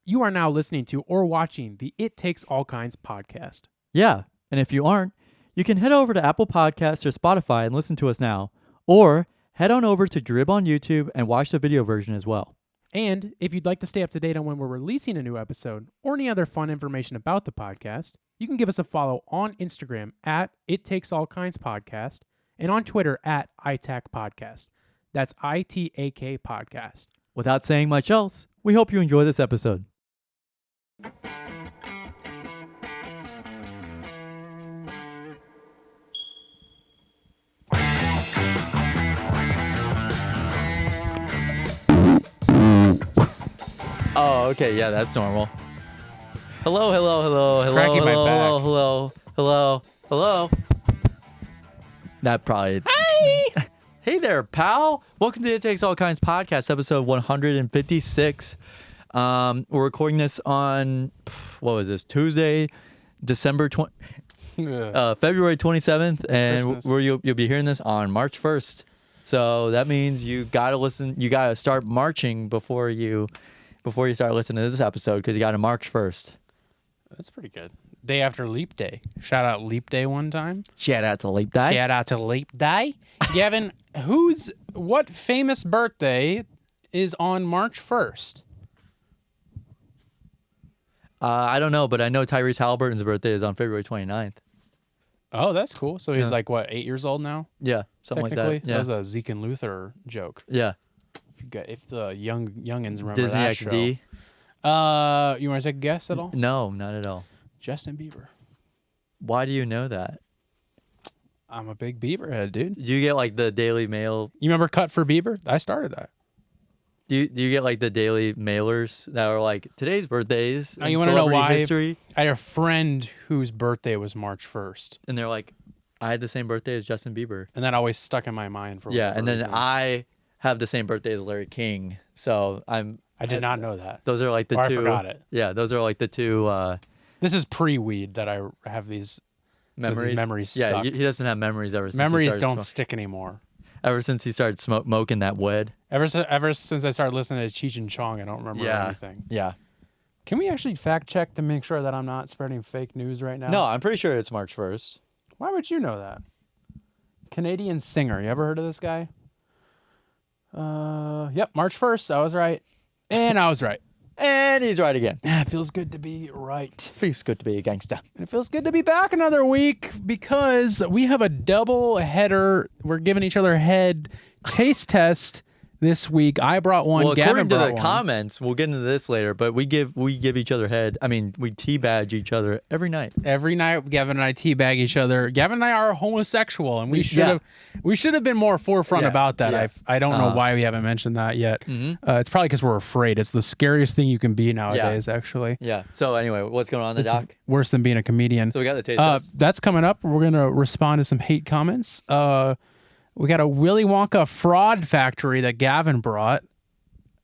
You are now listening to or watching the It Takes All Kinds podcast. Yeah, and if you aren't, you can head over to Apple Podcasts or Spotify and listen to us now. Or head on over to Drib on YouTube and watch the video version as well. And if you'd like to stay up to date on when we're releasing a new episode or any other fun information about the podcast, you can give us a follow on Instagram at It Takes All Kinds Podcast and on Twitter at ITAC Podcast. That's ITAK Podcast. Without saying much else, we hope you enjoy this episode. Oh, okay, yeah, that's normal. Hello. That probably... Hi! Hey there, pal. Welcome to It Takes All Kinds podcast, episode 156. We're recording this on, what was this, Tuesday, February 27th, and you'll be hearing this on March 1st. So that means you gotta start marching before you start listening to this episode, because you gotta march first. That's pretty good. Day after Leap Day. Shout out Leap Day one time. Shout out to Leap Day. Shout out to Leap Day. Gavin, what famous birthday is on March 1st? I don't know, but I know Tyrese Halliburton's birthday is on February 29th. Oh, that's cool. So he's like, what, 8 years old now? Yeah, something like that. Yeah. That was a Zeke and Luther joke. Yeah. If the youngins remember Disney that XD. show. You want to take a guess at all? No, not at all. Justin Bieber. Why do you know that? I'm a big Bieber head, dude. Do you get like the Daily Mail? You remember Cut for Bieber? I started that. Do you get like the daily mailers that are like today's birthdays? Now you want to know why? History? I had a friend whose birthday was March 1st. And they're like, I had the same birthday as Justin Bieber. And that always stuck in my mind for whatever and then reason. I have the same birthday as Larry King. So I did not know that. Those are like the two. I forgot it. Yeah, those are like the two. This is pre-weed that I have these memories stuck. Yeah, he doesn't have memories ever since memories don't stick anymore. Ever since he started smoking that weed. Ever since I started listening to Cheech and Chong, I don't remember anything. Yeah. Can we actually fact check to make sure that I'm not spreading fake news right now? No, I'm pretty sure it's March 1st. Why would you know that? Canadian singer. You ever heard of this guy? Yep, March 1st. I was right. And I was right. And he's right again. It feels good to be right. Feels good to be a gangster. And it feels good to be back another week because we have a double header. We're giving each other a head taste test this week. I brought one. Well, Gavin according to brought the one. comments, we'll get into this later, but we give each other head. I mean, we teabag each other every night. Every night, Gavin and I teabag each other. Gavin and I are homosexual, and we should have been more forefront about that. Yeah. I don't know why we haven't mentioned that yet. It's probably because we're afraid. It's the scariest thing you can be nowadays, actually. Yeah. So anyway, what's going on in the doc? Worse than being a comedian. So we got the taste test. That's coming up. We're gonna respond to some hate comments. We got a Willy Wonka fraud factory that Gavin brought,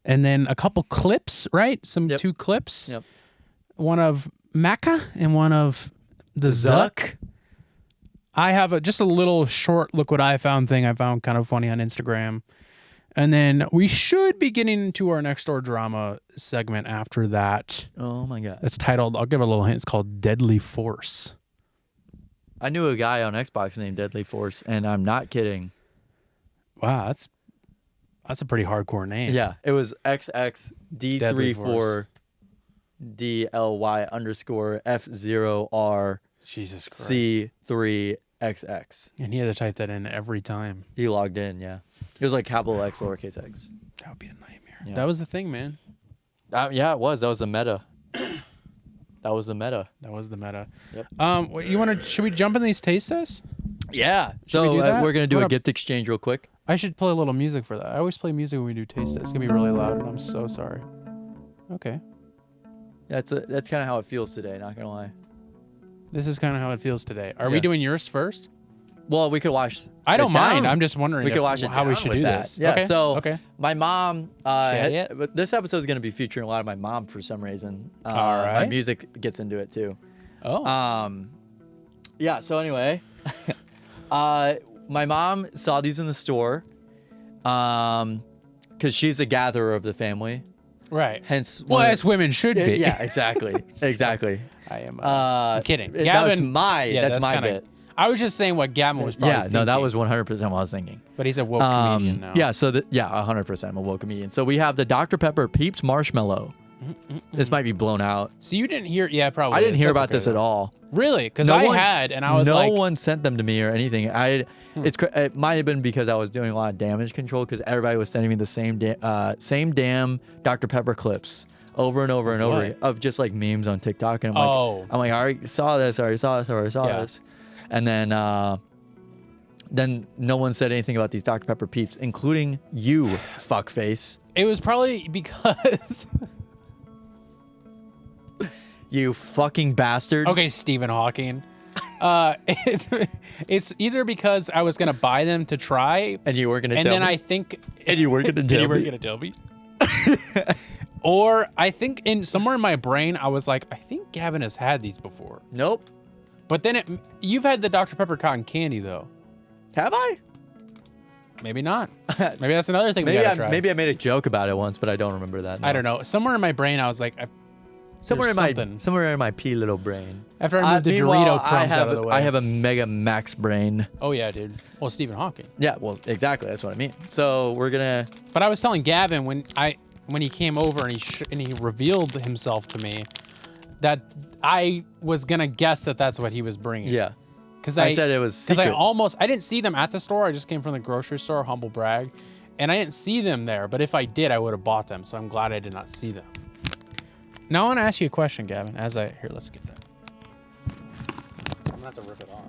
and then a couple clips, right? Two clips. Yep. One of Macca and one of the Zuck. I have just a little short look what I found thing I found kind of funny on Instagram. And then we should be getting into our Nextdoor Drama segment after that. Oh my God. It's titled, I'll give a little hint, it's called Deadly Force. I knew a guy on Xbox named Deadly Force, and I'm not kidding. Wow, that's a pretty hardcore name. Yeah, it was XXD34DLY_F0R Jesus Christ. C3XX. And he had to type that in every time. He logged in, yeah. It was like capital X, lowercase x. That would be a nightmare. Yeah. That was the thing, man. Yeah, it was. That was the meta. That was the meta. Yep. Should we jump in these taste tests? Yeah. Should we do that? We're going to do a gift exchange real quick. I should play a little music for that. I always play music when we do taste tests. It's going to be really loud, and I'm so sorry. Okay. That's kind of how it feels today, not going to lie. This is kind of how it feels today. Are we doing yours first? Well, we could watch. I don't mind. I'm just wondering how we should do this. Yeah. Okay. So my mom. This episode is going to be featuring a lot of my mom for some reason. All right. My music gets into it too. Oh. Yeah. So anyway, my mom saw these in the store, because she's a gatherer of the family. Right. Hence, Well, as women should be. Yeah, exactly. Exactly. I am I'm kidding. Gavin, that's my bit. I was just saying what Gavin was probably thinking. No, that was 100% what I was thinking. But he's a woke comedian now. Yeah, 100% I'm a woke comedian. So we have the Dr. Pepper Peeps Marshmallow. This might be blown out. So you didn't hear? Yeah, probably. I didn't hear about this at all. Really? Because I had, and I was like, no one sent them to me or anything. It might have been because I was doing a lot of damage control because everybody was sending me the same damn Dr. Pepper clips over and over and over of just like memes on TikTok, and I'm like, I already saw this, this, and then no one said anything about these Dr. Pepper Peeps, including you, fuckface. It was probably because. You fucking bastard. Okay, Stephen Hawking. It's either because I was gonna buy them to try, and you weren't gonna tell me. And then I think, and you weren't gonna tell me. You weren't gonna tell me. Or I think somewhere in my brain I was like, I think Gavin has had these before. Nope. But then you've had the Dr. Pepper cotton candy though. Have I? Maybe not. Maybe that's another thing. Maybe I made a joke about it once, but I don't remember that. No. I don't know. Somewhere in my brain I was like. Somewhere in my pea little brain. After I moved the Dorito crumbs out of the way. I have a mega max brain. Oh yeah, dude. Well, Stephen Hawking. Yeah, well, exactly. That's what I mean. So we're gonna. But I was telling Gavin when he came over and he revealed himself to me, that I was gonna guess that that's what he was bringing. Yeah. Because I said it was secret. Because I didn't see them at the store. I just came from the grocery store, humble brag, and I didn't see them there. But if I did, I would have bought them. So I'm glad I did not see them. Now I want to ask you a question, Gavin. Let's get that. I'm gonna have to rip it off.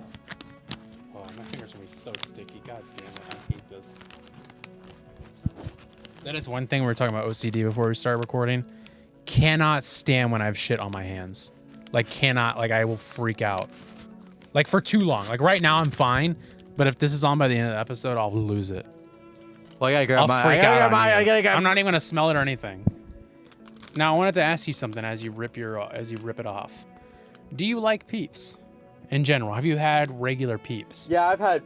Oh, my fingers are gonna be so sticky. God damn it, I hate this. That is one thing we were talking about OCD before we started recording. Cannot stand when I have shit on my hands. I will freak out. Like for too long. Like right now I'm fine, but if this is on by the end of the episode, I'll lose it. Well, I gotta grab I'm not even gonna smell it or anything. Now I wanted to ask you something as you rip it off. Do you like Peeps in general? Have you had regular Peeps? Yeah, I've had.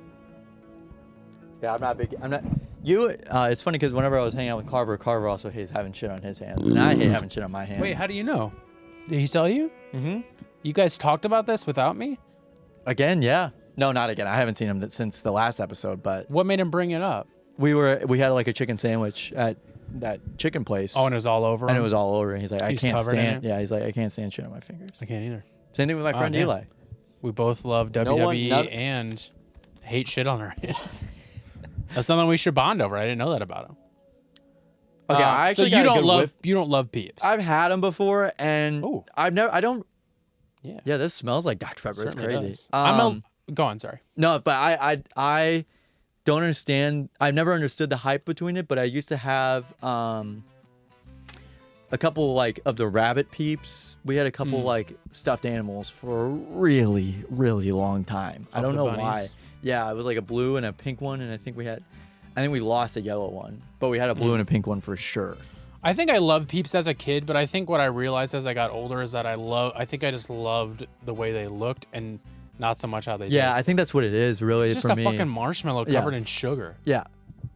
Yeah, I'm not big. I'm not. It's funny because whenever I was hanging out with Carver also hates having shit on his hands, and I hate having shit on my hands. Wait, how do you know? Did he tell you? Mm-hmm. You guys talked about this without me? Again, yeah. No, not again. I haven't seen him since the last episode, but. What made him bring it up? We had like a chicken sandwich at that chicken place. Oh, and it was all over. And it was all over. And he's like, I can't stand. Yeah, he's like, I can't stand shit on my fingers. I can't either. Same thing with my friend Eli. We both love WWE and hate shit on our hands. That's something we should bond over. I didn't know that about him. Okay, I actually so you don't love Peeps. I've had them before, and I don't. Yeah. Yeah, this smells like Dr. Pepper. It's crazy. Go on. Sorry. No, but I don't understand. I've never understood the hype between it, but I used to have a couple like of the rabbit Peeps. We had a couple like stuffed animals for a really, really long time. I don't know why. Yeah, it was like a blue and a pink one, and I think we lost a yellow one, but we had a blue and a pink one for sure. I think I loved Peeps as a kid, but I think what I realized as I got older is that I think I just loved the way they looked and not so much how they tasted. I think that's what it is really it's for me. It's just a fucking marshmallow covered in sugar. Yeah.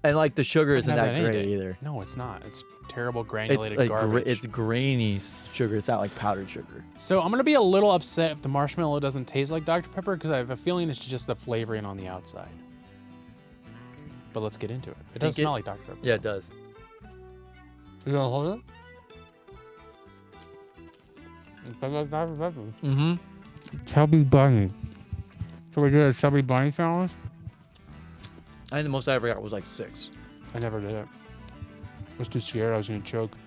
And like the sugar isn't that great either. No, it's not. It's terrible granulated garbage. It's grainy sugar. It's not like powdered sugar. So I'm going to be a little upset if the marshmallow doesn't taste like Dr. Pepper because I have a feeling it's just the flavoring on the outside. But let's get into it. It does smell like Dr. Pepper. Yeah, it does. You gonna hold it? Mm-hmm. Chubby bunny. So we did a chubby bunny challenge? I think the most I ever got was like 6. I never did it. I was too scared I was gonna choke.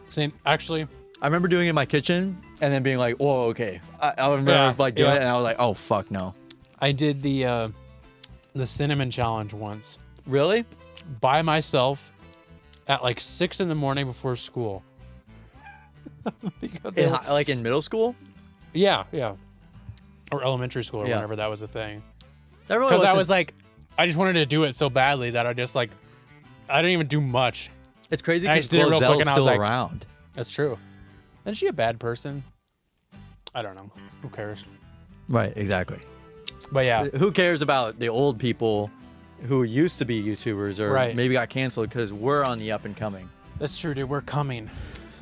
Same, actually. I remember doing it in my kitchen and then being like, "Whoa, okay." I remember doing it and I was like, "Oh fuck no." I did the cinnamon challenge once. Really? By myself at like 6 a.m. before school. Like in middle school? Yeah. Or elementary school or whenever that was a thing. Because I was like, I just wanted to do it so badly that I didn't even do much. It's crazy because Glozell's still around. That's true. Is she a bad person? I don't know. Who cares? Right, exactly. But yeah. Who cares about the old people who used to be YouTubers or maybe got canceled because we're on the up and coming? That's true, dude. We're coming.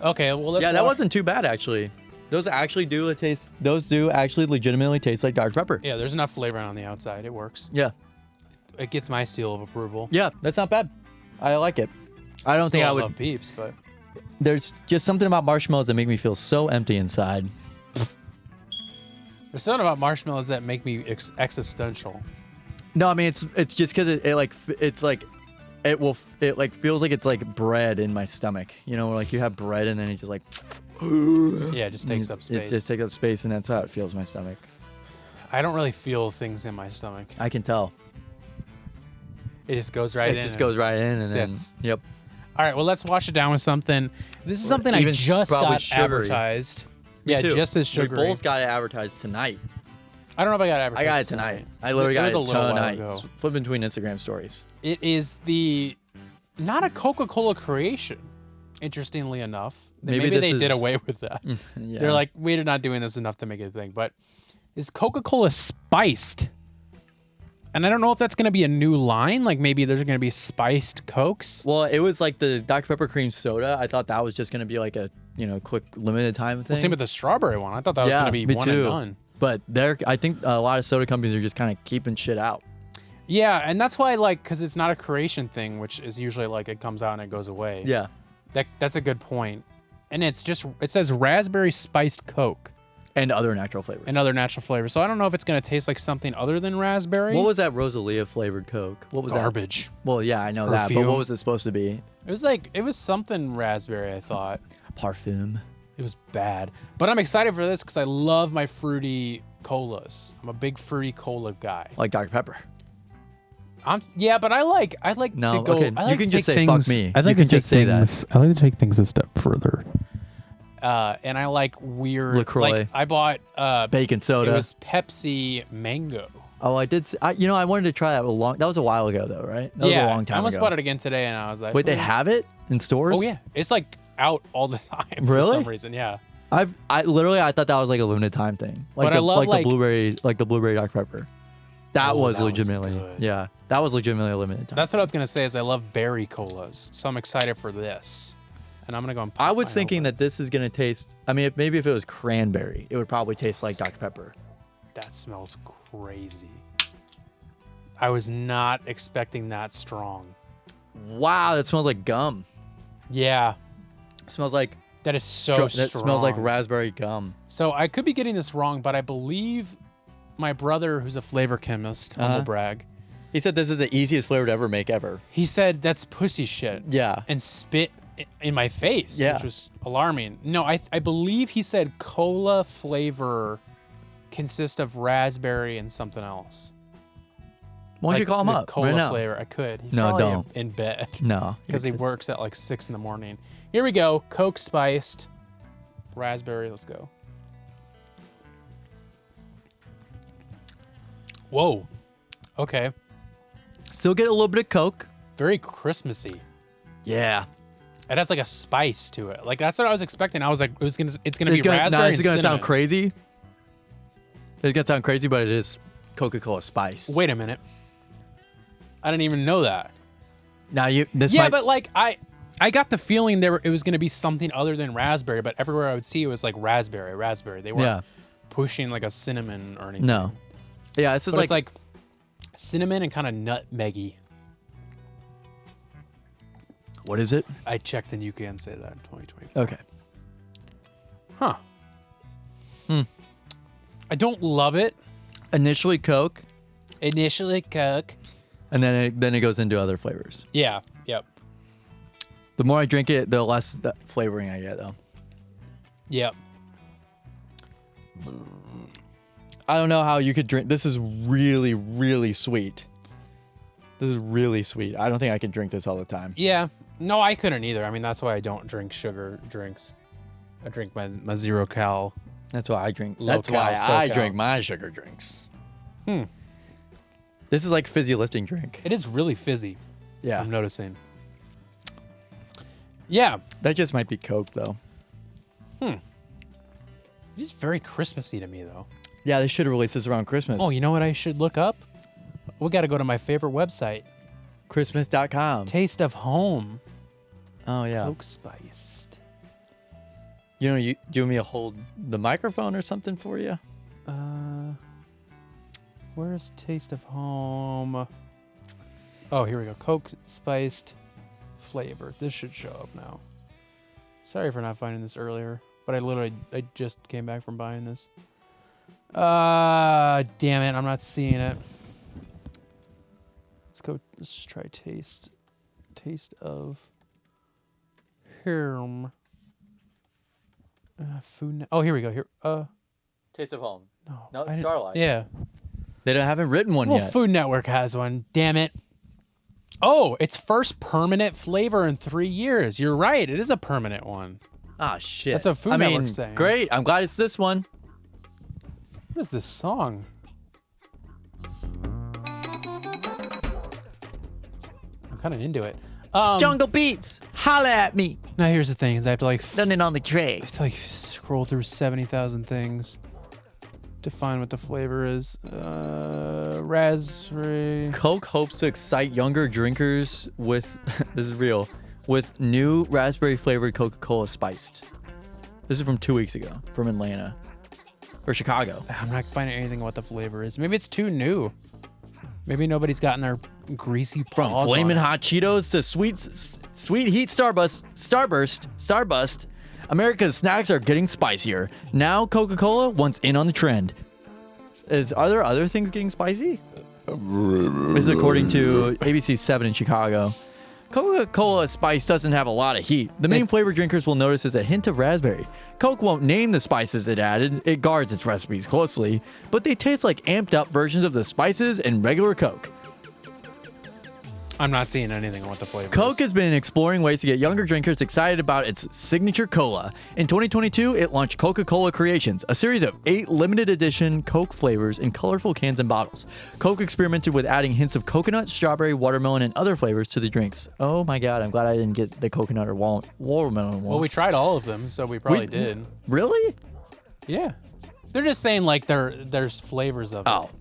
Okay, well, let's Yeah, that walk- wasn't too bad actually. Those actually do taste. Those do actually legitimately taste like Dr Pepper. Yeah, there's enough flavor on the outside. It works. Yeah. It gets my seal of approval. Yeah, that's not bad. I like it. I don't think Still, I would. love Peeps, but There's just something about marshmallows that make me feel so empty inside. there's something about marshmallows that make me existential. No, I mean it's just because it like feels like it's like bread in my stomach. You know, like you have bread and then it just like Yeah, it just takes up space. It just takes up space and that's how it feels in my stomach. I don't really feel things in my stomach. I can tell. It just goes right in. It just goes right in and sits. then yep. All right, well, let's wash it down with something. This is something I Even just probably got sugary. advertised. Me Yeah, too. just as sugary. We both got it advertised tonight. I don't know if I got it advertised. I got it tonight. I literally got was it a little while tonight. ago. Flip between Instagram stories. It is not a Coca-Cola creation, interestingly enough. Maybe Maybe this they did is- away with that. Yeah. They're like, we're not doing this enough to make it a thing. But is Coca-Cola spiced? And I don't know if that's going to be a new line. Like maybe there's going to be spiced Cokes. Well, it was like the Dr Pepper cream soda. I thought that was just gonna be like a quick limited time thing. Well, same with the strawberry one. I thought that was going to be me one too. and done. But I think a lot of soda companies are just kind of keeping shit out. Yeah, and that's why, like, because it's not a creation thing, which is usually like it comes out and it goes away. Yeah. That's a good point. And it says raspberry spiced Coke And other natural flavors. and other natural flavors. So I don't know if it's going to taste like something other than raspberry. What was that Rosalia flavored Coke? What was garbage? that? Well, yeah, I know that. But Perfume. what was it supposed to be? It was something raspberry, I thought. Parfum. It was bad. But I'm excited for this because I love my fruity colas. I'm a big fruity cola guy. Like Dr Pepper. Yeah, but I like No, to go. okay. I like You can to just take say things, fuck me. I like You to can just say that. things, I like to take things a step further. And I like weird LaCroix. Like I bought Bacon soda. It was Pepsi mango. Oh, I did. I wanted to try that That was a while ago, though, right? That was a long time I almost ago. bought it again today, and I was like, Wait, they "Ooh." have it in stores? Oh yeah, it's like out all the time for Really? some reason. Yeah. I thought that was like a limited time thing. Like But I love, like- the blueberry Dr Pepper. That Oh, was that was legitimately good. yeah. That was legitimately a limited time. That's what I was gonna say. Is I love berry colas, so I'm excited for this, and I'm gonna go. And I pop was mine thinking open. that this is gonna taste. I mean, maybe if it was cranberry, it would probably taste like Dr Pepper. that smells crazy. I was not expecting that strong. Wow, that smells like gum. Yeah, It smells like that is so that strong. smells like raspberry gum. So I could be getting this wrong, but I believe my brother, who's a flavor chemist, humble brag, He said this is the easiest flavor to ever make ever. he said that's pussy shit. Yeah. And spit in my face, Yeah. which was alarming. No, I believe he said cola flavor consists of raspberry and something else. Why don't you call him the up Cola right now? flavor. I could. He's No, probably don't. in bed No. because he works at like 6 a.m. Here we go. Coke spiced raspberry. Let's go. Whoa. Okay. Still get a little bit of Coke. Very Christmassy. Yeah. It has like a spice to it. Like that's what I was expecting. I was like, it's gonna be raspberry. This is and gonna sound cinnamon. crazy. It's gonna sound crazy, but it is Coca-Cola spice. Wait a minute. I didn't even know that. Now Yeah, might, but like I got the feeling it was gonna be something other than raspberry. But everywhere I would see it was like raspberry. They weren't Yeah. pushing like a cinnamon or anything. No. Yeah, this is But like, it's like cinnamon and kind of nutmeggy. what is it? I checked and you can say that in 2020. Okay. Huh. I don't love it. Initially Coke, Initially Coke. and then it goes into other flavors. Yeah. Yep. The more I drink it, the less the flavoring I get, though. Yep. I don't know how you could drink. This is really, really sweet. This is really sweet. I don't think I could drink this all the time. Yeah. No, I couldn't either. I mean, that's why I don't drink sugar drinks. I drink my 0 cal. That's why I drink. Low That's why cal, I SoCal. drink my sugar drinks. Hmm. This is like fizzy lifting drink. It is really fizzy. Yeah. I'm noticing. Yeah. That just might be Coke, though. It is very Christmassy to me, though. Yeah, they should have released this around Christmas. Oh, you know what I should look up? We got to go to my favorite website, Christmas.com. Taste of Home. Oh yeah. Coke spiced. You know, you want me to hold the microphone or something for you? Where's Taste of Home? Oh, here we go. Coke spiced flavor. This should show up now. Sorry for not finding this earlier, but I just came back from buying this. Damn it, I'm not seeing it. Let's just try taste. Taste of Home. Food. Oh, here we go. Here. Taste of Home. No. No, Starlight. Yeah. They haven't written one Well, yet. Food Network has one. Damn it. Oh, it's first permanent flavor in 3 years. You're right. It is a permanent one. Ah, shit. That's what Food Network's saying. Great. I'm glad it's this one. What is this song? I'm kind of into it. Jungle Beats. Holla at me. Now here's the thing: is I have to Done it on the tray. scroll through 70,000 things to find what the flavor is. Raspberry. Coke hopes to excite younger drinkers with this is real with new raspberry flavored Coca-Cola spiced. This is from 2 weeks ago from Atlanta or Chicago. I'm not finding anything what the flavor is. Maybe it's too new. Maybe nobody's gotten their greasy From paws flaming on it. hot Cheetos to sweet heat Starburst, America's snacks are getting spicier. Now Coca-Cola wants in on the trend. Are there other things getting spicy? This is according to ABC 7 in Chicago. Coca-Cola Spice doesn't have a lot of heat. The main flavor drinkers will notice is a hint of raspberry. Coke won't name the spices it added. It guards its recipes closely, but they taste like amped up versions of the spices in regular Coke. I'm not seeing anything on what the flavor Coke is. has been exploring ways to get younger drinkers excited about its signature cola. In 2022, it launched Coca-Cola Creations, a series of 8 limited edition Coke flavors in colorful cans and bottles. Coke experimented with adding hints of coconut, strawberry, watermelon, and other flavors to the drinks. Oh my god, I'm glad I didn't get the coconut or watermelon one. Well, we tried all of them, so we probably did. Really? Yeah. They're just saying like there's flavors of it. Oh.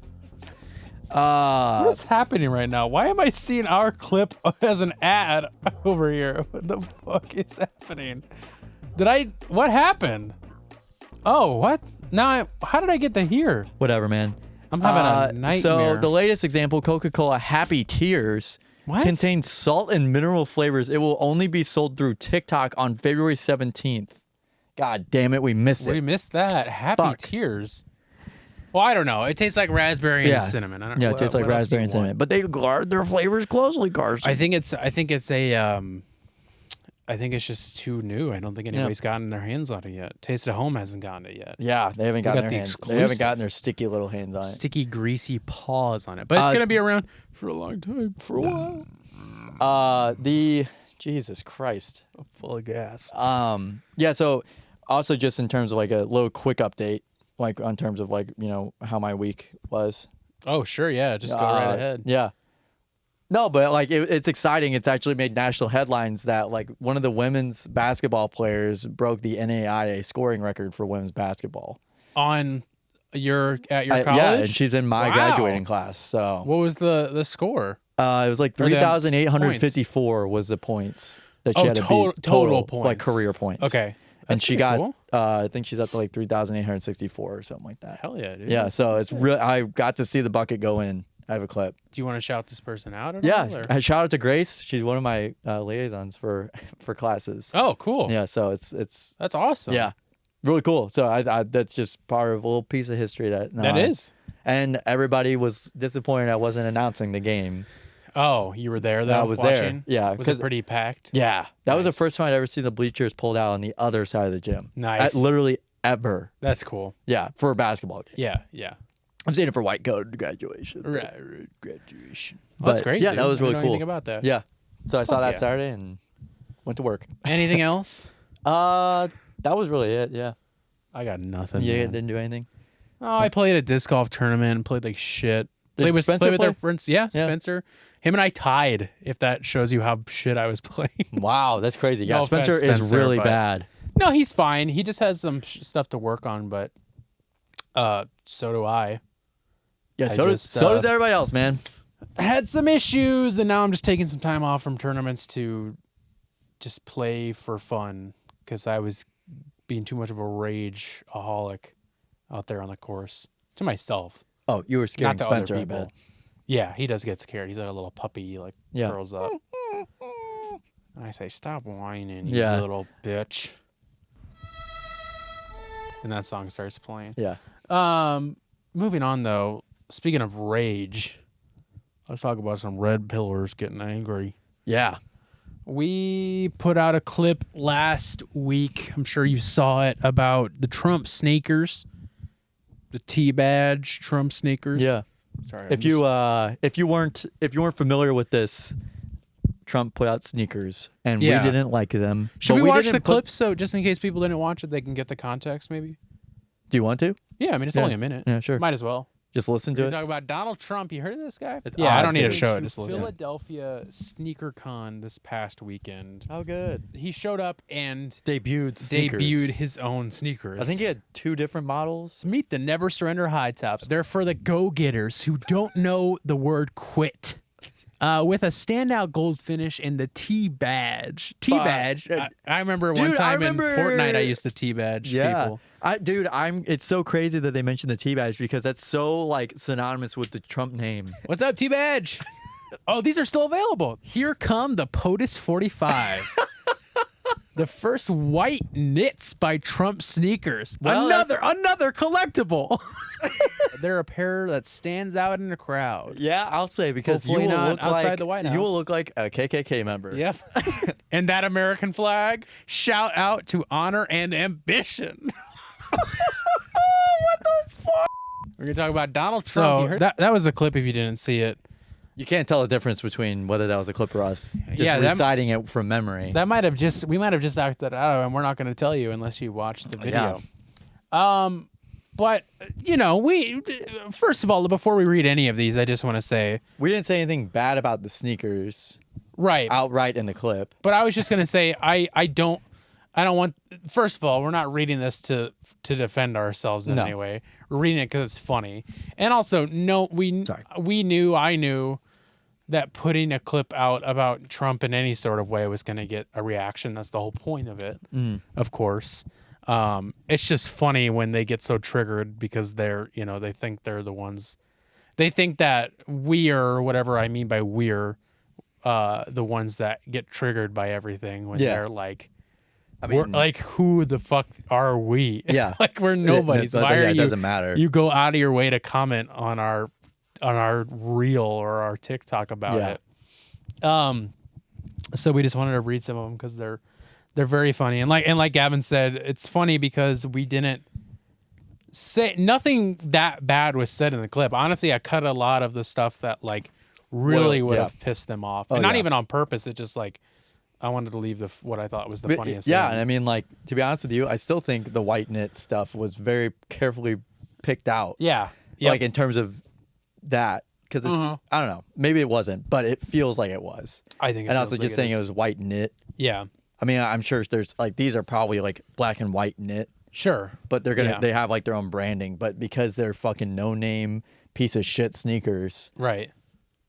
What's happening right now? Why am I seeing our clip as an ad over here? What the fuck is happening? What happened? Oh, what? How did I get to here? Whatever, man. I'm having a nightmare. So the latest example, Coca-Cola Happy Tears, contains salt and mineral flavors. It will only be sold through TikTok on February 17th. God damn it, we missed it. We missed that. Happy Tears. Well, I don't know. It tastes like raspberry and cinnamon. Yeah, it tastes like raspberry and cinnamon. But they guard their flavors closely, Carson. I think it's just too new. I don't think anybody's gotten their hands on it yet. Taste of Home hasn't gotten it yet. Yeah, they haven't gotten their hands. They haven't exclusive. gotten their sticky little hands on it. Sticky, greasy paws on it. But it's gonna be around for a long time. For a while. Jesus Christ. I'm full of gas. Yeah, so also just in terms of like a little quick update, like on terms of like, you know, how my week was. Oh, sure, yeah. Just go right ahead. Yeah. No, but like it's exciting. It's actually made national headlines that like one of the women's basketball players broke the NAIA scoring record for women's basketball. At your college? Yeah, and she's in my graduating class. So what was the score? it was like 3,854 was the points that she had to beat. Total points. Like career points. Okay. And That's she pretty got, cool. I think she's up to like 3,864 or something like that. Hell yeah, dude. Yeah, so it's real. I got to see the bucket go in. I have a clip. Do you want to shout this person out at all? Yeah, I shout out to Grace. She's one of my liaisons for classes. Oh, cool. Yeah, so it's That's awesome. yeah, really cool. So I that's just part of a little piece of history that is. And everybody was disappointed I wasn't announcing the game. Oh, you were there though? I was watching? there. Yeah, Was it pretty packed? Yeah, that was the Nice. first time I'd ever seen the bleachers pulled out on the other side of the gym. Nice. Literally ever. That's cool. Yeah, for a basketball game. Yeah, yeah. I'm saying it for white coat graduation. Right, graduation. But, That's great. Yeah, dude. that was I really didn't know cool. anything about that. Yeah. So I saw Fuck that yeah. Saturday and went to work. Anything else? That was really it. Yeah. I got nothing. You man. didn't do anything. Oh, I played a disc golf tournament and played like shit. Did Played with Spencer their play? friends. Yeah, Spencer. Him and I tied. If that shows you how shit I was playing. Wow, that's crazy. Yeah, No Spencer offense, is Spencer, really but- bad. No, he's fine. He just has some stuff to work on, but so do I. Yeah, I so just, does everybody else, man. Had some issues, and now I'm just taking some time off from tournaments to just play for fun because I was being too much of a rage-aholic out there on the course to myself. Oh, you were scaring Not to other Spencer, I people. bet. Yeah, he does get scared. He's like a little puppy, like Yeah. curls up. And I say, "Stop whining, you Yeah. little bitch." And that song starts playing. Yeah. Moving on though. Speaking of rage, let's talk about some red pillars getting angry. Yeah. We put out a clip last week. I'm sure you saw it about the Trump sneakers, the T-badge Trump sneakers. Yeah. Sorry. If you weren't familiar with this, Trump put out sneakers and Yeah. we didn't like them. Should but we watch didn't the clip so just in case people didn't watch it, they can get the context maybe? Do you want to? Yeah, I mean, it's Yeah. only a minute. Yeah, sure. Might as well. Just listen to We're it. talking about Donald Trump. You heard of this guy? It's Yeah, I odd don't need to because- show it. Just listen. Philadelphia Philadelphia Sneaker Con this past weekend. How good. He showed up and Debuted sneakers. debuted his own sneakers. I think he had 2 different models. Meet the Never Surrender High Tops. They're for the go-getters who don't know the word quit. With a standout gold finish and the T-badge. T-badge. I remember one Dude, I time in remember- Fortnite I used to T-badge people. It's so crazy that they mentioned the T-badge because that's so like synonymous with the Trump name. What's up, T-badge? Oh, these are still available. Here come the POTUS 45. The first white knits by Trump sneakers. Well, Another collectible. They're a pair that stands out in the crowd. Yeah, I'll say because Hopefully you will not look outside like the White you will House. look like a KKK member. Yep. And that American flag, shout out to honor and ambition. What the fuck? We're going to talk about Donald Trump. So, that was the clip if you didn't see it. You can't tell the difference between whether that was a clip or us just Yeah, reciting it from memory. We might have just acted that out, and we're not going to tell you unless you watch the video. But first of all, before we read any of these, I just want to say, We didn't say anything bad about the sneakers right, outright in the clip. but I was just going to say, I don't want. First of all, we're not reading this to defend ourselves in No. any way. We're reading it because it's funny, and also, I knew that putting a clip out about Trump in any sort of way was going to get a reaction. That's the whole point of it, of course. It's just funny when they get so triggered because they're, they think they're the ones. They think that we're, whatever I mean by we're, the ones that get triggered by everything when they're like, we're like, who the fuck are we? Yeah. Like we're nobodies. Why are it you? doesn't matter. You go out of your way to comment on our reel or our TikTok about it. So we just wanted to read some of them because they're very funny. And like Gavin said, it's funny because we didn't say nothing that bad was said in the clip. Honestly, I cut a lot of the stuff that like really would have pissed them off. And not even on purpose. It just like I wanted to leave what I thought was the funniest thing. And I mean, like, to be honest with you, I still think the white knit stuff was very carefully picked out. Yeah. Like in terms of that. Because it's, I don't know, maybe it wasn't, but it feels like it was. I think it and feels also like just saying it was white knit. Yeah. I mean, I'm sure there's like, these are probably like black and white knit. Sure. But they have like their own branding. But because they're fucking no name piece of shit sneakers. Right.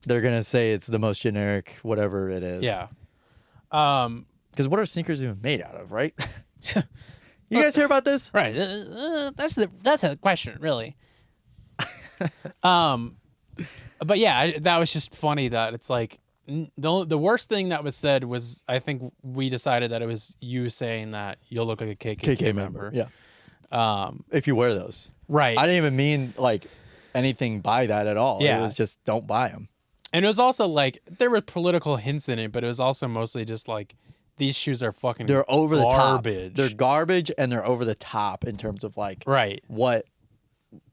They're going to say it's the most generic, whatever it is. Yeah. Because what are sneakers even made out of, right? You guys hear about this? Right. That's a question, really. But yeah, that was just funny that it's like the worst thing that was said was I think we decided that it was you saying that you'll look like a KKK member. Yeah. If you wear those. Right. I didn't even mean like anything by that at all. Yeah. It was just don't buy them. And it was also like there were political hints in it, but it was also mostly just like these shoes are fucking They're over the top. garbage. They're garbage and they're over the top in terms of like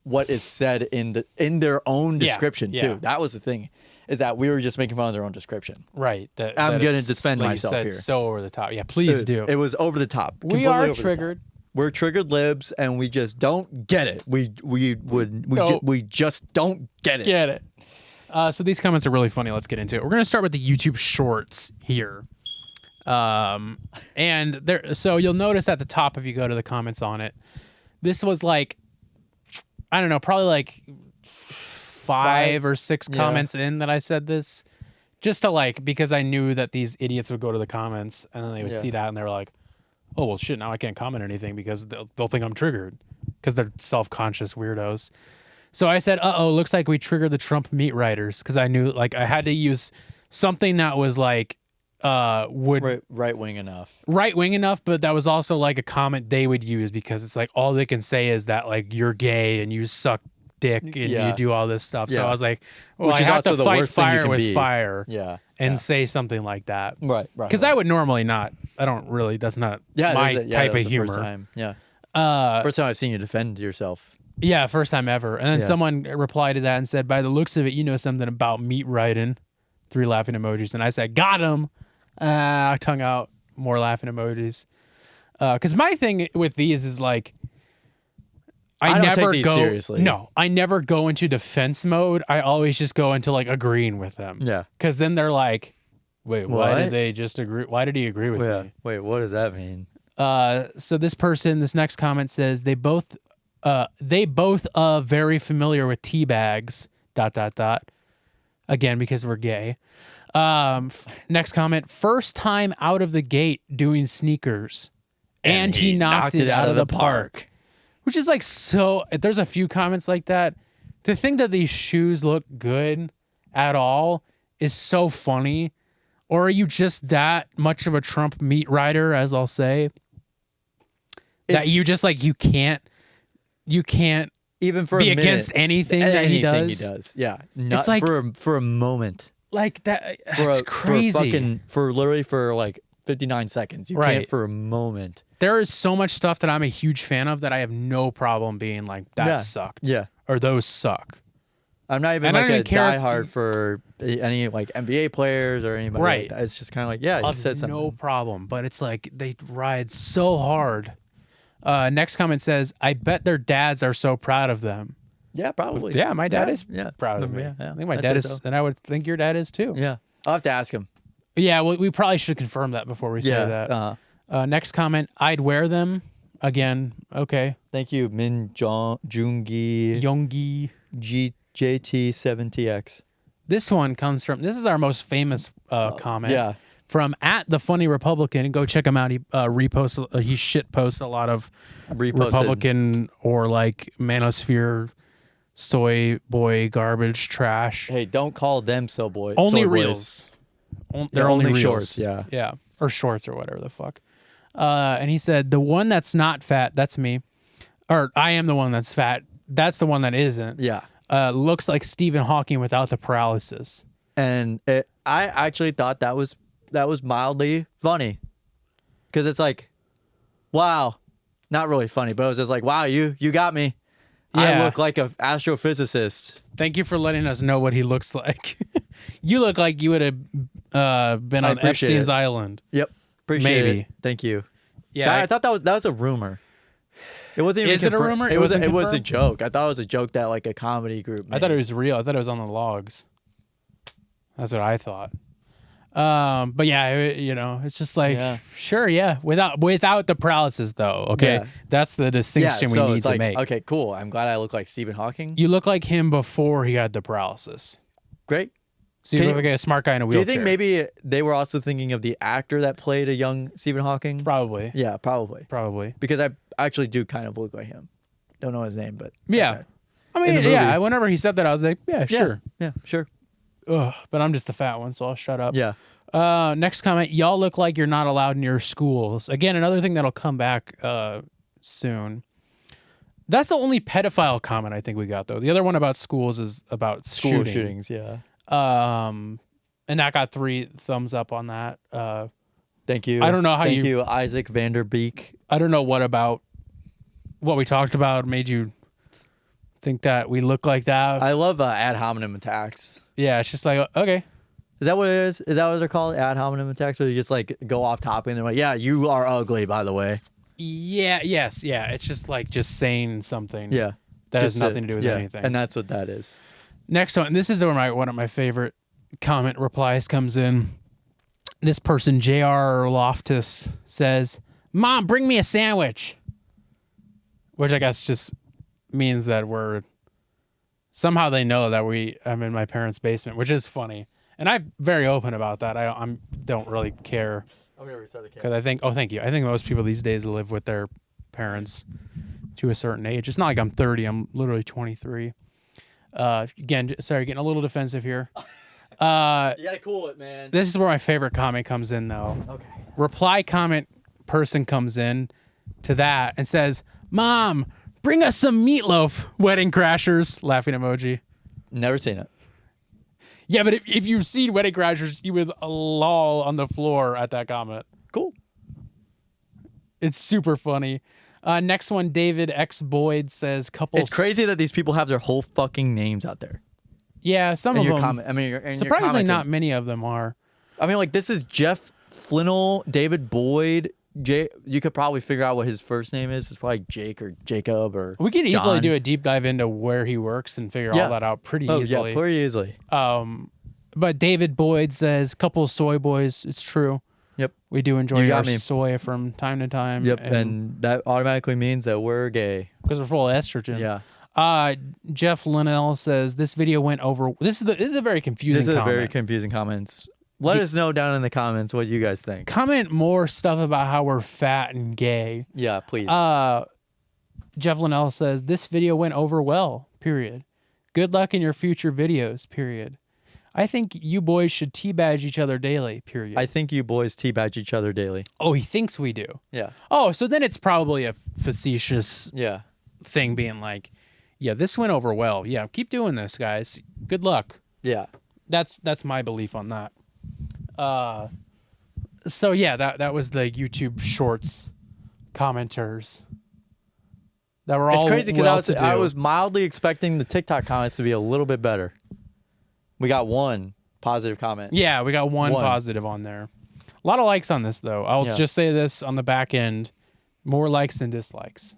what is said in their own description too. That was the thing, is that we were just making fun of their own description. Right. I'm going to defend myself here. So over the top. Yeah, please do. It was over the top. We are triggered. We're triggered libs, and we just don't get it. We just don't get it. Get it. So these comments are really funny. Let's get into it. We're going to start with the YouTube Shorts here. And there, so you'll notice at the top, if you go to the comments on it, this was like, I don't know, probably like five or six comments in that I said this. just to like, because I knew that these idiots would go to the comments and then they would see that and they were like, oh, well, shit, now I can't comment anything because they'll think I'm triggered because they're self-conscious weirdos. So I said, looks like we triggered the Trump meat writers because I knew like I had to use something that was like right-wing enough. Right-wing enough, but that was also like a comment they would use because it's like all they can say is that like you're gay and you suck dick and you do all this stuff. So I was like, well, I have to fight fire with fire and say something like that. Right. Because I would normally not. I don't really, that's not my type of humor. First time. First time I've seen you defend yourself. Yeah, first time ever. And then someone replied to that and said, by the looks of it, you know something about meat writing. 3 laughing emojis. And I said, got him. Tongue out, more laughing emojis. Because my thing with these is like, I don't never take these go seriously. No, I never go into defense mode. I always just go into like agreeing with them. Yeah. Because then they're like, wait, why did they just agree? Why did he agree with me? Wait, what does that mean? So this next comment says they both very familiar with tea bags. ... Again, because we're gay. Next comment, first time out of the gate doing sneakers. And he knocked it out of the park. Which is like so, there's a few comments like that. To think that these shoes look good at all is so funny. Or are you just that much of a Trump meat rider, as I'll say, that you just like, you can't even for be a minute, against anything that he does. Yeah. Not it's like, for a moment. Like that, it's crazy. For literally for like 59 seconds. You can't for a moment. There is so much stuff that I'm a huge fan of that I have no problem being like, that sucked. Yeah. Or those suck. I'm not even like a diehard for any like NBA players or anybody like that. It's just kind of like, you said something. No problem. But it's like they ride so hard. Next comment says, I bet their dads are so proud of them. Yeah, probably. Yeah, my dad is proud of me. Yeah, I think my dad is, and I would think your dad is too. Yeah. I'll have to ask him. Yeah, well, we probably should confirm that before we say that. Next comment, I'd wear them. Again, okay. Thank you, Min Jungi Yongi JT7TX. This one comes from, this is our most famous comment. Yeah. From @TheFunnyRepublican. Go check him out. He reposts, he shit posts a lot of Republican or like manosphere, soy boy garbage trash. Hey, don't call them boys. Only reels. They're only reels. Shorts. Yeah. Yeah. Or shorts or whatever the fuck. And he said, the one that's not fat, that's me. Or I am the one that's fat. That's the one that isn't. Yeah. Looks like Stephen Hawking without the paralysis. And I actually thought that was mildly funny. Because it's like, wow. Not really funny, but it was just like, wow, you got me. Yeah. I look like an astrophysicist. Thank you for letting us know what he looks like. You look like you would have been on Epstein's Island. Yep. Appreciate it. Thank you. Yeah. I thought that was a rumor. It wasn't even it a rumor? It was a joke. I thought it was a joke that like a comedy group made. I thought it was real. I thought it was on the logs. That's what I thought. But yeah, it's just like, sure, yeah. Without the paralysis though. Okay. Yeah. That's the distinction we need to make. Okay, cool. I'm glad I look like Stephen Hawking. You look like him before he had the paralysis. Great. So you look like a smart guy in a wheelchair. Do you think maybe they were also thinking of the actor that played a young Stephen Hawking? Probably. Yeah, probably. Probably. Because I actually do kind of look like him. Don't know his name, but yeah. Okay. I mean, yeah. Whenever he said that, I was like, yeah, sure. Yeah, sure. Ugh, but I'm just the fat one, so I'll shut up. Yeah. Next comment, y'all look like you're not allowed near schools. Again, another thing that'll come back soon. That's the only pedophile comment I think we got, though. The other one about schools is about school shootings, yeah. And that got 3 thumbs up on that. Thank you. I don't know how Thank you, Isaac Vanderbeek. I don't know what we talked about made you think that we look like that. I love ad hominem attacks. Yeah, it's just like, okay. Is that what it is? Is that what they're called? Ad hominem attacks? Where you just like go off topic and they're like, yeah, you are ugly, by the way. Yeah, yes, yeah. It's just like saying something. Yeah. That has nothing to do with anything. And that's what that is. Next one. This is where one of my favorite comment replies comes in. This person, JR Loftus, says, Mom, bring me a sandwich. Which I guess just means that somehow they know that I'm in my parents' basement, which is funny. And I'm very open about that. I don't really care I'm gonna restart the camera. because I think. Oh, thank you. I think most people these days live with their parents to a certain age. It's not like I'm 30. I'm literally 23. Again, sorry, getting a little defensive here. You gotta cool it, man. This is where my favorite comment comes in, though. Okay. Reply comment person comes in to that and says, "Mom, bring us some meatloaf." Wedding Crashers, laughing emoji. Never seen it. Yeah, but if you've seen Wedding Crashers, you would loll on the floor at that comment. Cool. It's super funny. Next one, David X Boyd says, "Couple." It's crazy that these people have their whole fucking names out there. Yeah, some In of your them. comment. I mean, in your Surprisingly, commenting. not many of them are. I mean, like, this is Jeff Flinnell, David Boyd. You could probably figure out what his first name is. It's probably Jake or Jacob or We could easily John. do a deep dive into where he works and figure all that out pretty easily. Yeah, pretty easily. But David Boyd says, "Couple of soy boys." It's true. Yep. We do You enjoy got our me. soy from time to time. Yep. And that automatically means that we're gay. because we're full of estrogen. Yeah. Jeff Linnell says this video went over. This is a very confusing. This is comment. very confusing comments. Let us know down in the comments what you guys think. Comment more stuff about how we're fat and gay. Yeah, please. Jeff Linnell says this video went over well. Period. Good luck in your future videos. Period. I think you boys should teabag each other daily. Period. I think you boys teabag each other daily. Oh, he thinks we do. Yeah. Oh, so then it's probably a facetious Yeah. thing being like, yeah, this went over well. Yeah, keep doing this, guys. Good luck. Yeah. That's my belief on that. So yeah, that was the YouTube Shorts commenters that were all It's crazy because well-to-do. I was mildly expecting the TikTok comments to be a little bit better. We got one positive comment. Yeah, we got one One. positive on there. A lot of likes on this though. I'll Yeah. just say this on the back end: more likes than dislikes.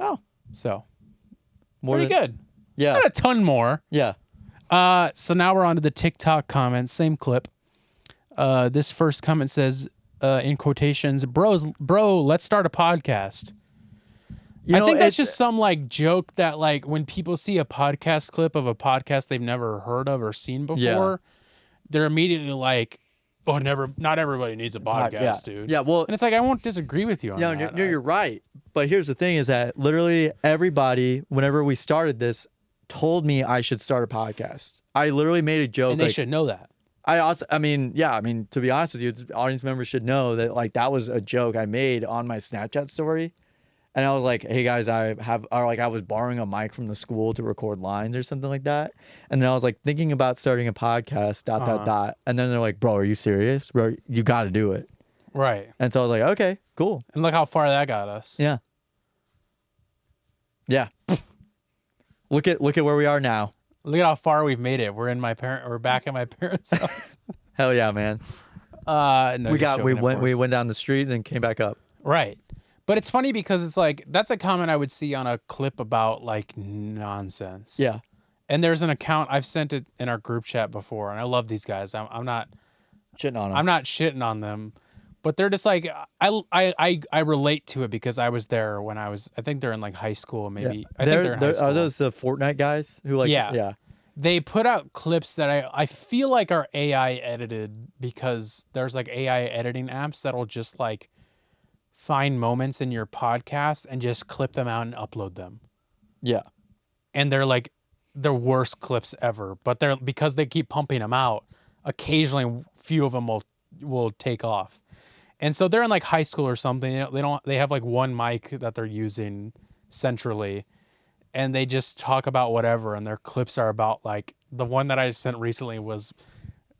Oh, So more pretty than, good. Yeah. Not a ton more. Yeah. So now we're on to the TikTok comments. Same clip. This first comment says, in quotations, bro, let's start a podcast. I think that's just some like joke that like when people see a podcast clip of a podcast they've never heard of or seen before, they're immediately like, oh, not everybody needs a podcast, dude. Yeah, well, And it's like, I won't disagree with you on yeah, that. you're right. But here's the thing is that literally everybody, whenever we started this, told me I should start a podcast. I literally made a joke. And they like, should know that. to be honest with you, the audience members should know that like that was a joke I made on my Snapchat story. And I was like, hey guys, I was borrowing a mic from the school to record lines or something like that. And then I was like thinking about starting a podcast, ... And then they're like, bro, are you serious? Bro, you got to do it. Right. And so I was like, okay, cool. And look how far that got us. Yeah. Yeah. Look at where we are now. Look at how far we've made it. We're back at my parents' house. Hell yeah, man. No, we just joking, of course. went down the street and then came back up. Right. But it's funny because it's like, that's a comment I would see on a clip about like nonsense. Yeah. And there's an account, I've sent it in our group chat before, and I love these guys. I'm not Shitting on them. I'm not shitting on them, but they're just like, I relate to it because I was there when I think they're in like high school, maybe. I think they're in high school. Are those the Fortnite guys who like? Yeah. They put out clips that I feel like are AI edited because there's like AI editing apps that'll just like find moments in your podcast and just clip them out and upload them. Yeah. And they're like the worst clips ever, but because they keep pumping them out, occasionally few of them will take off. And so they're in like high school or something. They have like one mic that they're using centrally, and they just talk about whatever. And their clips are about like the one that I sent recently was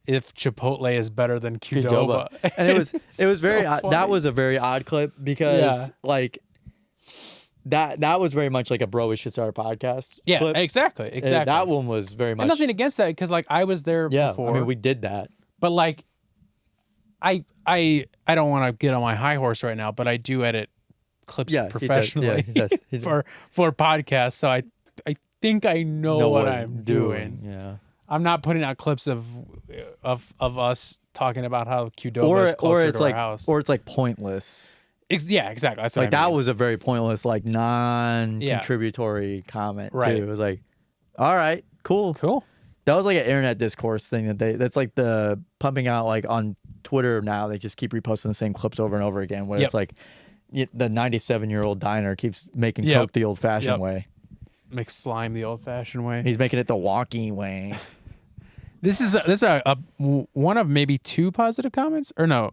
if Chipotle is better than Qdoba. And it was very so funny. that was a very odd clip because like that was very much like a bro we should start a podcast. Yeah, clip. exactly. And that one was very much. And nothing against that because like I was there before. I mean we did that. But like I don't want to get on my high horse right now, but I do edit clips professionally he does. for podcasts, so I think I know what I'm doing. Yeah. I'm not putting out clips of us talking about how Qdoba is closer to our house. Or it's like pointless. Yeah, exactly. That's what Like I mean. that was a very pointless, like non-contributory comment Right. too. It was like, all right, cool. That was like an internet discourse thing that's like the pumping out like on Twitter now. They just keep reposting the same clips over and over again. Where it's like the 97-year-old diner keeps making Coke the old-fashioned way. Make slime the old-fashioned way. He's making it the wonky way. This is one of maybe 2 positive comments, or no?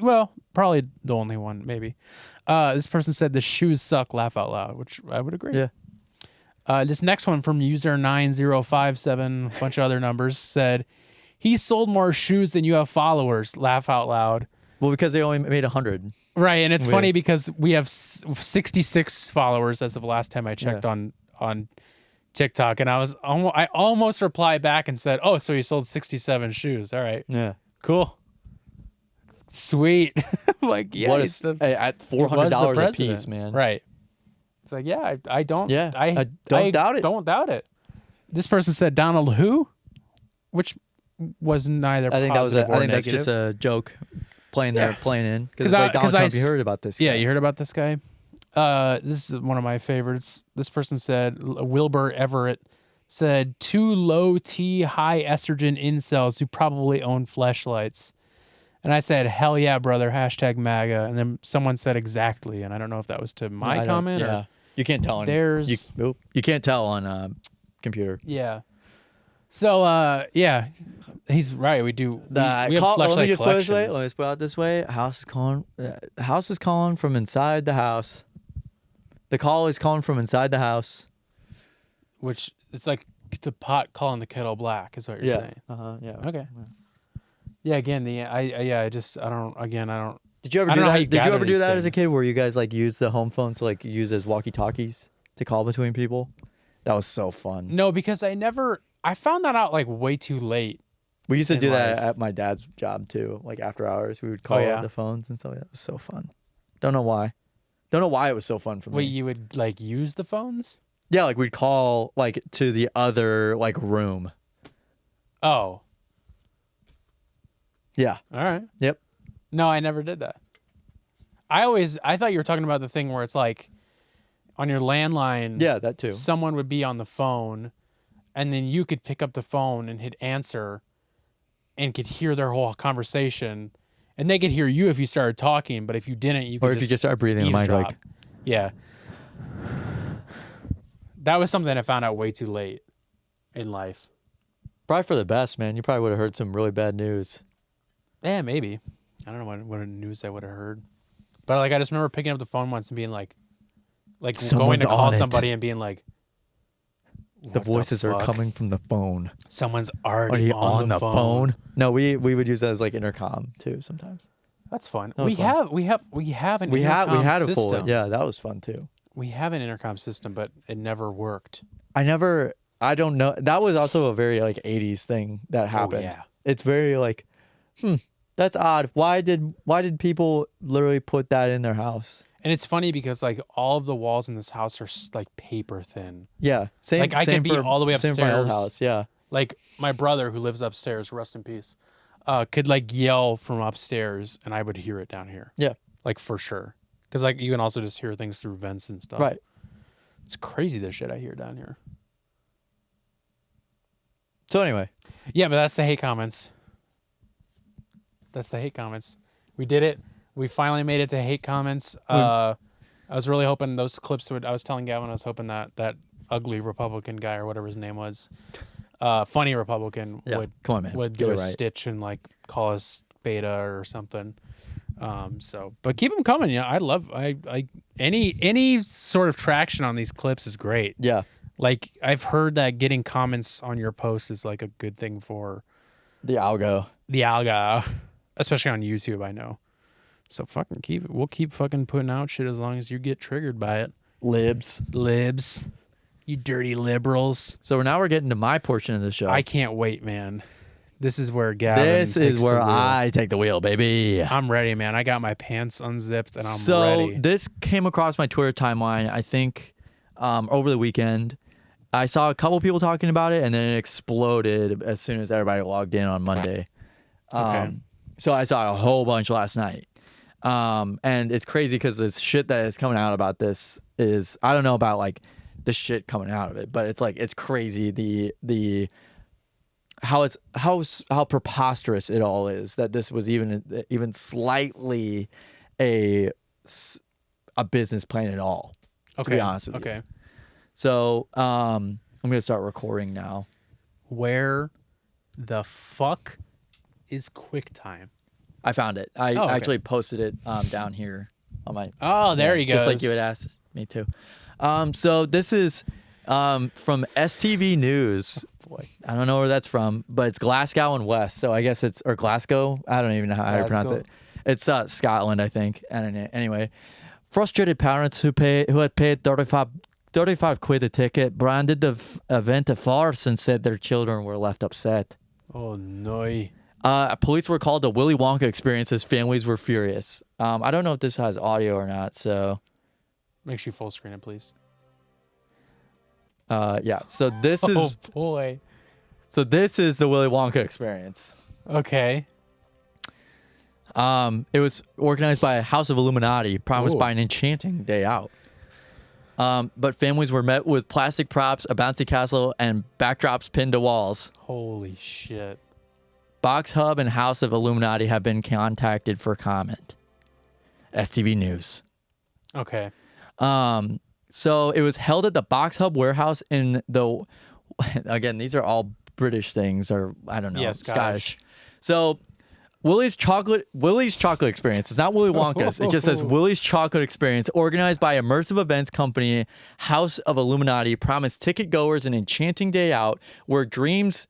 Well, probably the only one, maybe. This person said the shoes suck, laugh out loud, which I would agree. Yeah. This next one from user 9057, a bunch of other numbers, said, he sold more shoes than you have followers, laugh out loud. Well, because they only made 100. Right, and it's funny because we have 66 followers as of last time I checked on TikTok, and I almost replied back and said, oh, so you sold 67 shoes. All right. Yeah. Cool. Sweet. Like, yeah. At $400 a piece, man. Right. It's like, yeah, I don't. Yeah. I don't doubt it. Don't doubt it. This person said Donald who? Which was neither I think positive or that's negative. just a joke playing in. Because like Donald Trump, you heard about this guy. Yeah, you heard about this guy? This is one of my favorites. This person said, Wilbur Everett said, 2 low T, high estrogen incels who probably own fleshlights. And I said, hell yeah, brother, hashtag MAGA. And then someone said exactly. And I don't know if that was to my comment. Yeah. You can't tell on theirs. You can't tell on computer. Yeah. So, yeah, he's right. We do. We have fleshlight let me just put it this way. collections. Let me just put it out this way. House is calling from inside the house. The call is calling from inside the house. Which, it's like the pot calling the kettle black is what you're saying. Yeah. Okay. Yeah, again, I don't. Did you ever do that? Did you ever do that as a kid where you guys like use the home phone to like use as walkie-talkies to call between people? That was so fun. No, because I found that out like way too late. We used to do that at my dad's job too. Like after hours, we would call the phones and stuff. That was so fun. Don't know why. Don't know why it was so fun for me. Wait, you would like use the phones? Yeah, like we'd call like to the other like room. Oh. Yeah. All right. Yep. No, I never did that. I thought you were talking about the thing where it's like on your landline. Yeah, that too. Someone would be on the phone, and then you could pick up the phone and hit answer, and could hear their whole conversation, and they could hear you if you started talking. But if you didn't, you could or if you just started breathing in the mic, like. Yeah. That was something I found out way too late in life. Probably for the best, man. You probably would have heard some really bad news. Yeah, maybe. I don't know what news I would have heard. But like I just remember picking up the phone once and being like Someone's going to call on it. somebody and being like, The voices are coming from the phone. Someone's Are already you on the phone. No, we would use that as like intercom too sometimes. That's fun. That was fun. We had an intercom had system. a full. Yeah, that was fun too. We have an intercom system, but it never worked. I don't know. That was also a very like 80s thing that happened. yeah. It's very like, that's odd. Why did people literally put that in their house? And it's funny because like all of the walls in this house are like paper thin. Yeah. Same. Like I could be all the way upstairs. Same for my old house. Yeah. Like my brother who lives upstairs, rest in peace, could like yell from upstairs and I would hear it down here. Yeah. Like for sure. Because like you can also just hear things through vents and stuff. Right. It's crazy the shit I hear down here. So anyway. Yeah, but that's the hate comments. We did it. We finally made it to hate comments. I was really hoping those clips would. I was telling Gavin I was hoping that ugly Republican guy or whatever his name was, funny Republican Come on, man. would Get do it a right. stitch and like call us beta or something. But keep them coming. Yeah, I love any sort of traction on these clips is great. Yeah. Like I've heard that getting comments on your posts is like a good thing for The algo. Especially on YouTube, I know. So we'll keep fucking putting out shit as long as you get triggered by it. Libs. You dirty liberals. So now we're getting to my portion of the show. I can't wait, man. This is where Gavin This is takes where the wheel. I take the wheel, baby. I'm ready, man. I got my pants unzipped and I'm So ready. this came across my Twitter timeline, I think, over the weekend. I saw a couple people talking about it, and then it exploded as soon as everybody logged in on Monday. Okay. So I saw a whole bunch last night. And it's crazy because this shit that is coming out about this is, I don't know about like the shit coming out of it, but it's like, it's crazy. The how preposterous it all is that this was even slightly a business plan at all. Okay. To be honest with you. Okay. So I'm gonna start recording now. Where the fuck is QuickTime? I found it. I okay. actually posted it down here on my. Oh, there he goes. Just like you had asked me too. So this is from STV News. Boy. I don't know where that's from, but it's Glasgow and West. So I guess it's or Glasgow. I don't even know how to pronounce it. It's Scotland, I think. And anyway, frustrated parents who had paid 35 quid a ticket branded the event a farce and said their children were left upset. Oh no. Police were called to Willy Wonka experience as families were furious. I don't know if this has audio or not, so make sure you full screen it, please. Yeah. So this is Oh boy. So this is the Willy Wonka experience. Okay. It was organized by a House of Illuminati, promised by an enchanting day out. But families were met with plastic props, a bouncy castle, and backdrops pinned to walls. Holy shit. Box Hub and House of Illuminati have been contacted for comment. STV News. Okay. So it was held at the Box Hub warehouse in the. Again, these are all British things, or I don't know, Yeah, Scottish. So Willy's chocolate experience. It's not Willy Wonka's. It just says Willy's chocolate experience, organized by immersive events company House of Illuminati, promised ticket goers an enchanting day out where dreams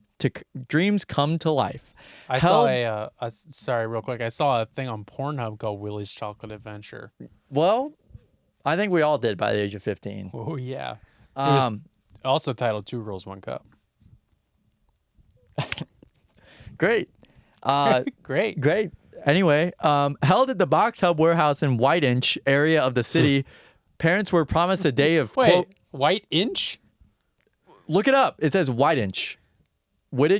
come to life. I saw sorry, real quick. I saw a thing on Pornhub called Willy's Chocolate Adventure. Well, I think we all did by the age of 15. Oh yeah. It was also titled Two Girls, One Cup. Great. Great. Anyway, held at the Box Hub warehouse in White Inch area of the city, parents were promised a day of quote. White Inch? Look it up. It says White Inch. White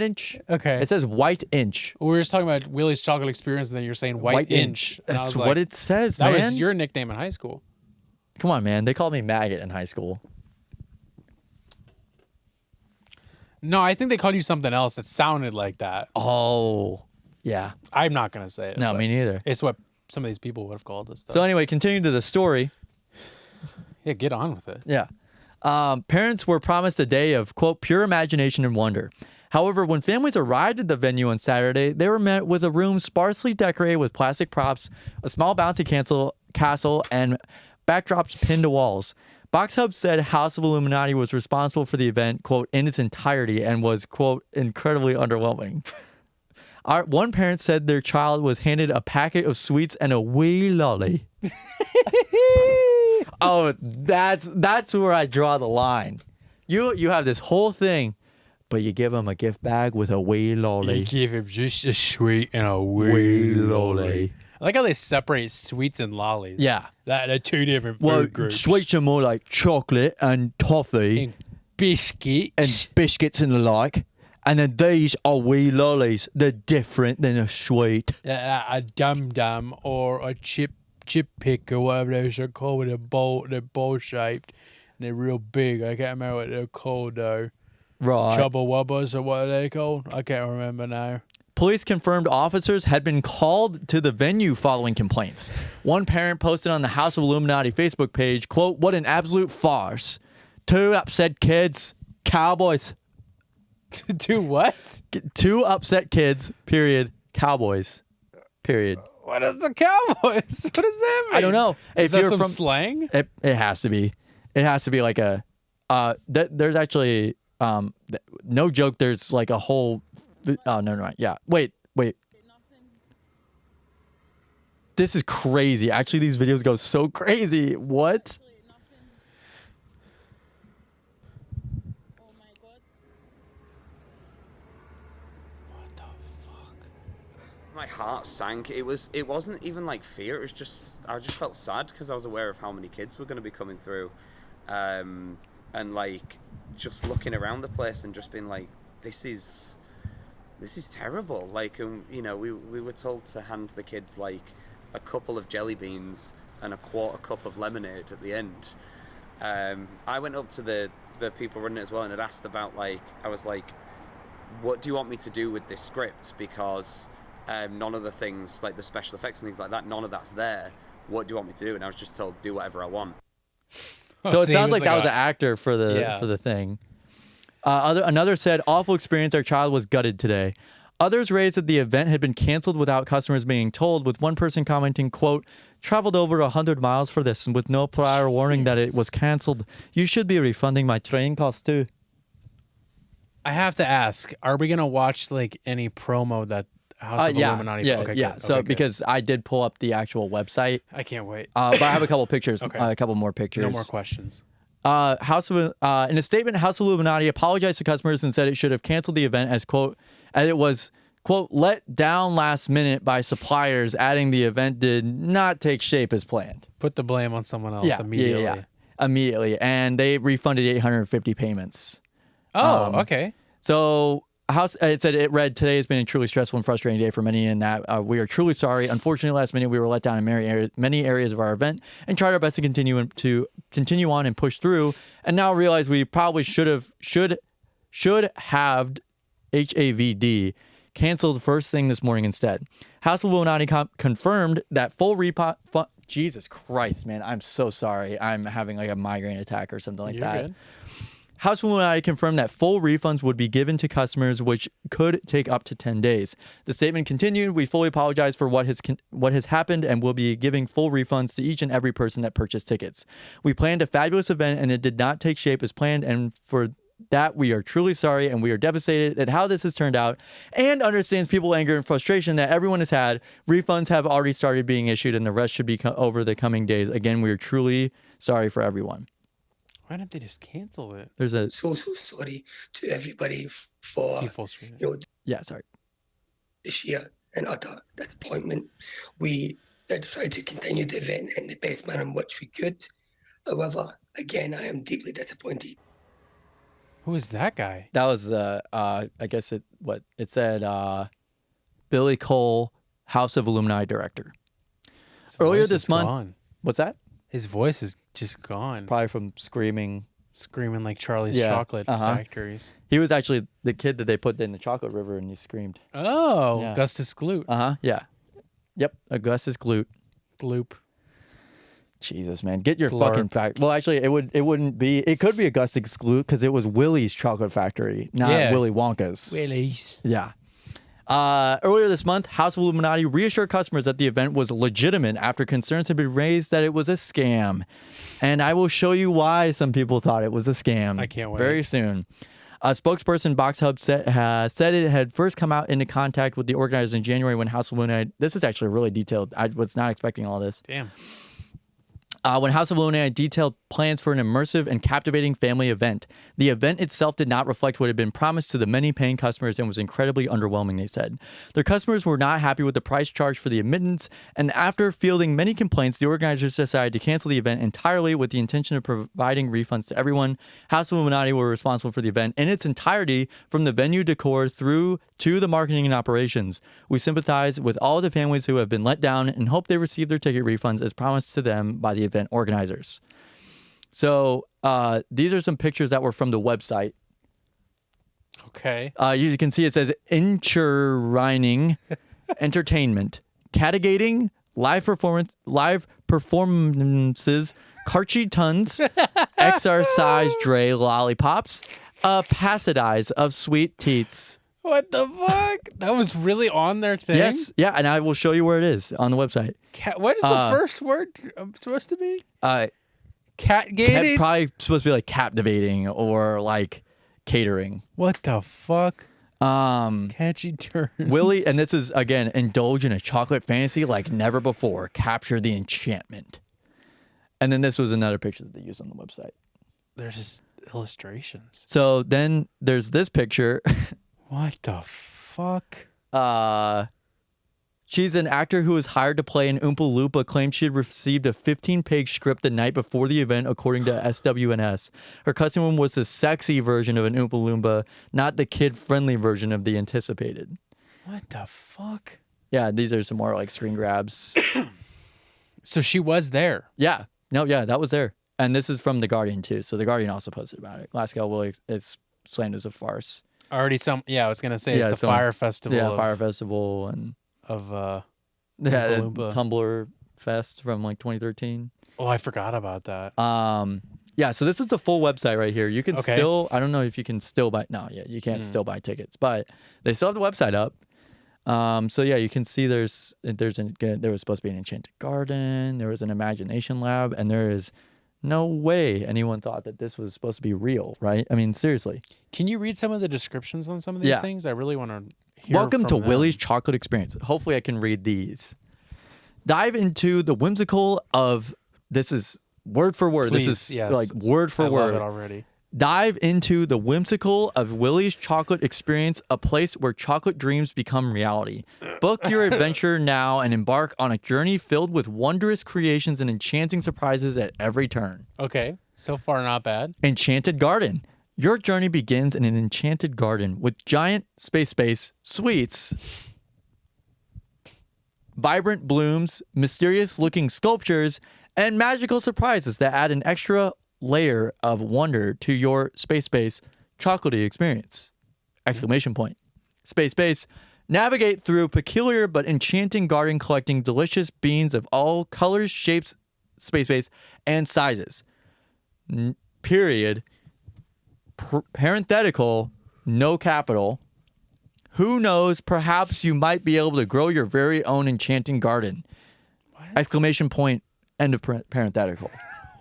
Inch. Okay. It says White Inch. We were just talking about Willy's chocolate experience, and then you're saying White Inch. That's what it says, man. That was your nickname in high school. Come on, man. They called me Maggot in high school. No, I think they called you something else that sounded like that. Oh, yeah. I'm not going to say it. No, me neither. It's what some of these people would have called us. So anyway, continuing to the story. Yeah, get on with it. Yeah. Parents were promised a day of, quote, pure imagination and wonder. However, when families arrived at the venue on Saturday, they were met with a room sparsely decorated with plastic props, a small bouncy castle, and backdrops pinned to walls. Box Hub said House of Illuminati was responsible for the event, quote, in its entirety and was, quote, incredibly underwhelming. One parent said their child was handed a packet of sweets and a wee lolly. Oh, that's where I draw the line. You have this whole thing, but you give him a gift bag with a wee lolly. You give him just a sweet and a wee lolly. I like how they separate sweets and lollies. Yeah. They're two different food groups. Sweets are more like chocolate and toffee. And biscuits. And biscuits and the like. And then these are wee lollies. They're different than a sweet. A dum-dum or a chip pick or whatever those are called. They're bowl shaped. And they're real big. I can't remember what they're called though. Right. Chubba wubbas or what are they called? I can't remember now. Police confirmed officers had been called to the venue following complaints. One parent posted on the House of Illuminati Facebook page, quote, what an absolute farce. Two upset kids, cowboys. Two what? Two upset kids, period, cowboys, period. What is the cowboys? What does that mean? I don't know. Is that some slang? It has to be. It has to be like a, there's actually, no joke, there's like a whole, oh, no, no, yeah. Wait. This is crazy. Actually, these videos go so crazy. What? My heart sank. It wasn't even like fear. It was just, I just felt sad because I was aware of how many kids were going to be coming through, and like just looking around the place and just being like, this is terrible. Like, you know, we were told to hand the kids like a couple of jelly beans and a quarter cup of lemonade at the end. I went up to the people running it as well and had asked about, like, I was like, what do you want me to do with this script? Because none of the things, like the special effects and things like that, none of that's there. What do you want me to do? And I was just told, do whatever I want. So it sounds like that was an actor for the thing. Another said, awful experience. Our child was gutted today. Others raised that the event had been canceled without customers being told, with one person commenting, quote, traveled over 100 miles for this and with no prior warning that it was canceled. You should be refunding my train costs too. I have to ask, are we going to watch like any promo that House of Illuminati? Yeah, okay, yeah. good. So Okay, good. because I did pull up the actual website. I can't wait. But I have a couple pictures, Okay. a couple more pictures. No more questions. In a statement, House of Illuminati apologized to customers and said it should have canceled the event as it was, quote, let down last minute by suppliers, adding the event did not take shape as planned. Put the blame on someone else immediately. Yeah. Immediately. And they refunded 850 payments. Oh, okay. So it said it read, today has been a truly stressful and frustrating day for many, and that we are truly sorry. Unfortunately, last minute we were let down in many areas of our event and tried our best to continue on and push through, and now realize we probably should have HAVD canceled first thing this morning instead. House of Illuminati confirmed that full refund. Jesus Christ, man, I'm so sorry. I'm having like a migraine attack or something like that. Good. House of Illuminati confirmed that full refunds would be given to customers, which could take up to 10 days. The statement continued, we fully apologize for what has happened and will be giving full refunds to each and every person that purchased tickets. We planned a fabulous event and it did not take shape as planned, and for that we are truly sorry and we are devastated at how this has turned out and understands people's anger and frustration that everyone has had. Refunds have already started being issued and the rest should be over the coming days. Again, we are truly sorry for everyone. Why didn't they just cancel it? There's a so sorry to everybody for sorry. the sheer and utter disappointment. We did try to continue the event in the best manner in which we could. However, again, I am deeply disappointed. Who is that guy? That was I guess it said Billy Cole, House of Illuminati director. Earlier this month. Gone. What's that? His voice is just gone. Probably from screaming Like Charlie's chocolate factories. He was actually the kid that they put in the chocolate river and he screamed. Oh, Yeah. Augustus Gloop. Yeah. Yep, Augustus Gloop. Gloop. Jesus, man, get your Glurp. fucking fact. Well, actually, it could be Augustus Gloop because it was Willy's chocolate factory, not Willy Wonka's. Willy's. Yeah. Earlier this month, House of Illuminati reassured customers that the event was legitimate after concerns had been raised that it was a scam. And I will show you why some people thought it was a scam. I can't wait. Very soon. A spokesperson, Box Hub, said it had first come out into contact with the organizers in January when House of Illuminati... This is actually really detailed. I was not expecting all this. Damn. When House of Illuminati detailed plans for an immersive and captivating family event. The event itself did not reflect what had been promised to the many paying customers and was incredibly underwhelming, they said. Their customers were not happy with the price charged for the admittance, and after fielding many complaints, the organizers decided to cancel the event entirely with the intention of providing refunds to everyone. House of Illuminati were responsible for the event in its entirety, from the venue decor through to the marketing and operations. We sympathize with all the families who have been let down and hope they receive their ticket refunds as promised to them by the event organizers. So these are some pictures that were from the website. Okay. You can see it says Enchirining Entertainment, Catigating, live performances, Karchi Tons, XR-size Dre lollipops, passidize of sweet teats. What the fuck? That was really on their thing? Yes, yeah, and I will show you where it is on the website. What is the first word supposed to be? Catgating? Probably supposed to be like captivating or like catering. What the fuck? Catchy turns. Willy, and this is again, indulge in a chocolate fantasy like never before. Capture the enchantment. And then this was another picture that they used on the website. There's just illustrations. So then there's this picture. What the fuck? She's an actor who was hired to play an Oompa Loompa, claimed she had received a 15-page script the night before the event, according to SWNS. Her costume was the sexy version of an Oompa Loompa, not the kid-friendly version of the anticipated. What the fuck? Yeah, these are some more like screen grabs. So she was there. Yeah. No, yeah, that was there. And this is from The Guardian, too. So The Guardian also posted about it. Glasgow Willy is slammed as a farce. Already I was gonna say Yeah, it's the Fire Festival. Yeah, Fire Festival and of yeah, Oompa Loompa. Tumblr Fest from like 2013. Oh, I forgot about that. Yeah, so this is the full website right here. You can Okay. still, I don't know if you can still buy, no, yeah, you can't still buy tickets, but they still have the website up. So yeah, you can see there was supposed to be an enchanted garden, there was an imagination lab, and there is no way anyone thought that this was supposed to be real, right? I mean, seriously. Can you read some of the descriptions on some of these Yeah. things? I really want to hear. Welcome to from them. Willy's Chocolate Experience. Hopefully I can read these. Dive into the whimsical of, this is word for word. Please, This is yes. like word for I word. love it already. Dive into the whimsical of Willy's Chocolate Experience, a place where chocolate dreams become reality. Book your adventure now and embark on a journey filled with wondrous creations and enchanting surprises at every turn. Okay, so far not bad. Enchanted Garden. Your journey begins in an enchanted garden with giant space sweets, vibrant blooms, mysterious looking sculptures, and magical surprises that add an extra layer of wonder to your space chocolatey experience. Exclamation point. Space. Navigate through peculiar but enchanting garden collecting delicious beans of all colors, shapes, space, and sizes. Period. Parenthetical, no capital. Who knows, perhaps you might be able to grow your very own enchanting garden. What? Exclamation point, end of parenthetical.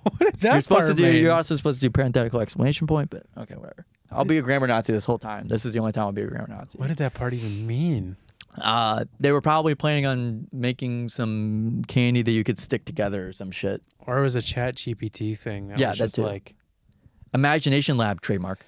What did that You're supposed part to do. mean? You're also supposed to do parenthetical exclamation point, but okay, whatever. I'll be a grammar Nazi this whole time. This is the only time I'll be a grammar Nazi. What did that part even mean? They were probably planning on making some candy that you could stick together or some shit. Or it was a Chat GPT thing. That Yeah, was that just too. like Imagination Lab trademark.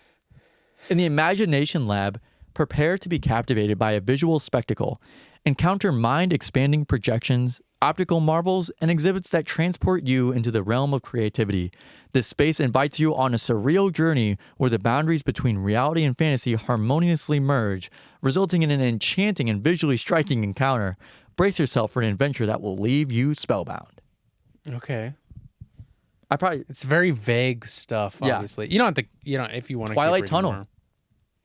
In the Imagination Lab, prepare to be captivated by a visual spectacle. Encounter mind-expanding projections, optical marvels, and exhibits that transport you into the realm of creativity. This space invites you on a surreal journey where the boundaries between reality and fantasy harmoniously merge, resulting in an enchanting and visually striking encounter. Brace yourself for an adventure that will leave you spellbound. okay. I probably It's very vague stuff. Yeah. Obviously, you don't have to. You know, if you want to. Twilight Tunnel.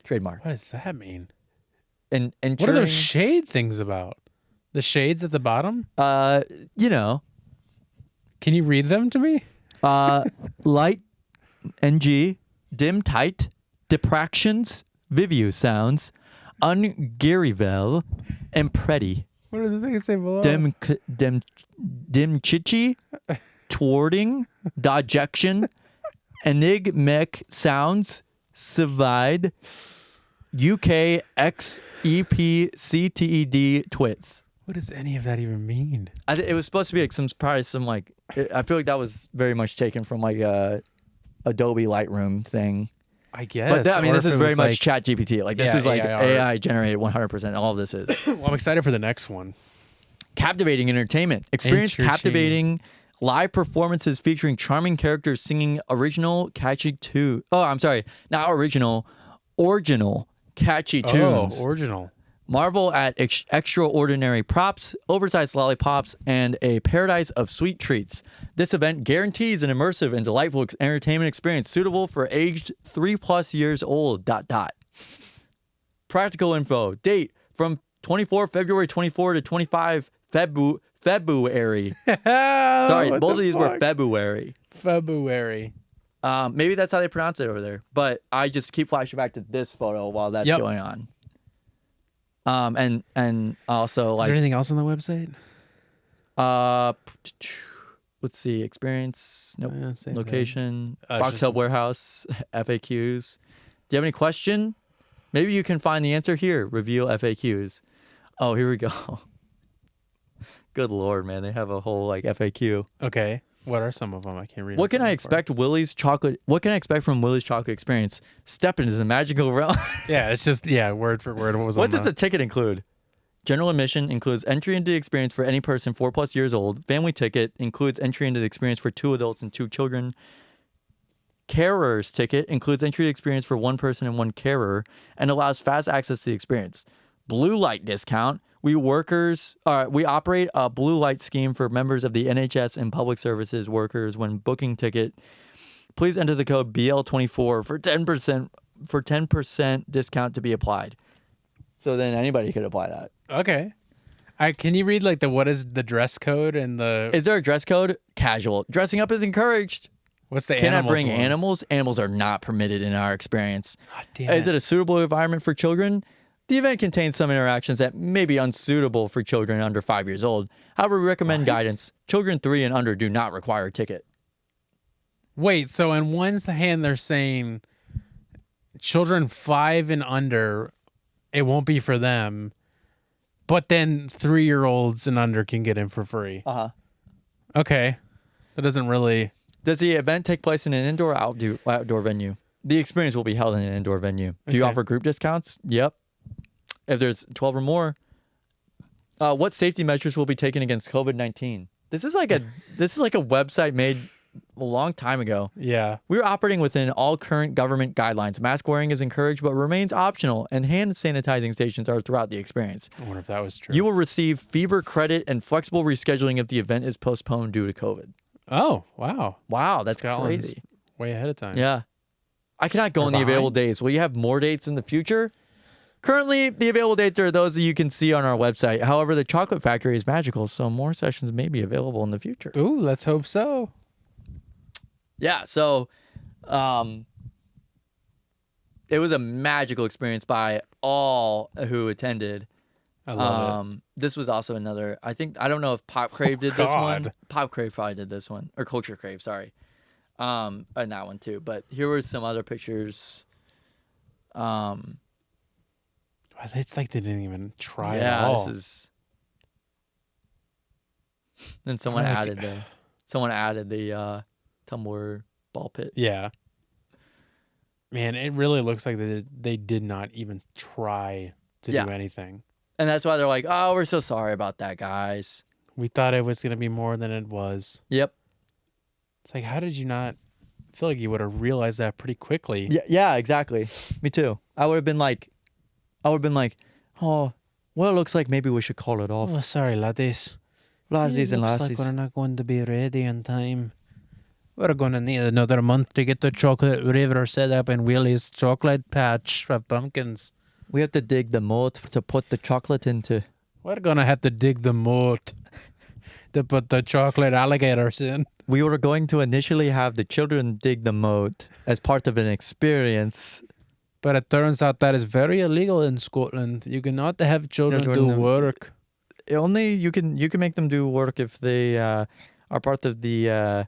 Trademark. What does that mean? And What are those shade things about? The shades at the bottom? you know, Can you read them to me? light, ng, dim, tight, depractions, Vivu sounds, ungarivel, and pretty, What does the thing say below? dim chichi, twarding, dojection, enigmic sounds, Civide, UK XEPCTED twits. What does any of that even mean? It was supposed to be like I feel like that was very much taken from like a Adobe Lightroom thing. I guess. But I mean, Or this if is it very was much like- Chat GPT. Like this Yeah, is like AI art. AI generated 100%. All of this is Well, I'm excited for the next one. captivating entertainment. Experience Interesting. captivating live performances featuring charming characters singing original catchy tunes. Oh, I'm sorry, not original catchy tunes. Oh, original. Marvel at extraordinary props, oversized lollipops, and a paradise of sweet treats. This event guarantees an immersive and delightful entertainment experience suitable for aged 3+ years old. ... Practical info. Date from 24 February 24 to 25 February. Sorry, What both of the these were fuck? February. February. Maybe that's how they pronounce it over there. But I just keep flashing back to this photo while that's Yep. going on. And also Is like there anything else on the website? let's see, experience, nope, Yeah, same thing. location, It's Box just- Hub Warehouse, FAQs. Do you have any question? Maybe you can find the answer here. Reveal FAQs. Oh, here we go. Good Lord, man, they have a whole like FAQ. Okay. What are some of them? I can't read. What them can I from expect What can I expect from Willy's Chocolate Experience? Step into the magical realm. afar. Yeah, it's just word for word. What was What on does the... the ticket include? General admission includes entry into the experience for any person 4+ years old. Family ticket includes entry into the experience for 2 adults and 2 children. Carer's ticket includes entry to the experience for 1 person and 1 carer and allows fast access to the experience. Blue light discount. We operate a blue light scheme for members of the NHS and public services workers when booking ticket. Please enter the code BL24 for 10% for 10% discount to be applied. So then anybody could apply that. Okay. Can you read like what is the dress code and the... Is there a dress code? Casual. Dressing up is encouraged. What's the Cannot animals bring one? animals. Animals are not permitted in our experience. Oh, damn Is it a suitable environment for children? The event contains some interactions that may be unsuitable for children under 5 years old. However, we recommend guidance. Children 3 and under do not require a ticket. Wait, so in one hand they're saying children 5 and under, it won't be for them, but then 3-year-olds and under can get in for free. Uh-huh. Okay. That doesn't really... Does the event take place in an indoor or outdoor venue? The experience will be held in an indoor venue. Do you Okay. offer group discounts? Yep. If there's 12 or more. What safety measures will be taken against COVID-19? This is like a website made a long time ago. Yeah. We're operating within all current government guidelines. Mask wearing is encouraged but remains optional, and hand sanitizing stations are throughout the experience. I wonder if that was true. You will receive fever credit and flexible rescheduling if the event is postponed due to COVID. Oh, wow. Wow, that's Scotland's crazy. way ahead of time. Yeah. I cannot go Or on the available behind. dates. Will you have more dates in the future? Currently, the available dates are those that you can see on our website. However, the Chocolate Factory is magical, so more sessions may be available in the future. Ooh, let's hope so. Yeah, so it was a magical experience by all who attended. I love it. This was also another, I don't know if Pop Crave did this one. God. Pop Crave probably did this one. Or Culture Crave, sorry. And that one too. But here were some other pictures. It's like they didn't even try at Yeah, all. this is. Then someone Like- added the Tumblr ball pit. Yeah. Man, it really looks like they did not even try to Yeah. do anything. And that's why they're like, oh, we're so sorry about that, guys. We thought it was going to be more than it was. Yep. It's like, how did you not... I feel like you would have realized that pretty quickly. Yeah, exactly. Me too. I would have been like, oh, well, it looks like maybe we should call it off. Oh, sorry, laddies. Lassies and Looks lassies. like we're not going to be ready in time. We're going to need another month to get the chocolate river set up in Willy's chocolate patch of pumpkins. We have to dig the moat to put the chocolate into. We're going to have to dig the moat to put the chocolate alligators in. We were going to initially have the children dig the moat as part of an experience. But it turns out that is very illegal in Scotland. You cannot have children do Children- work. Only you can make them do work if they are part of the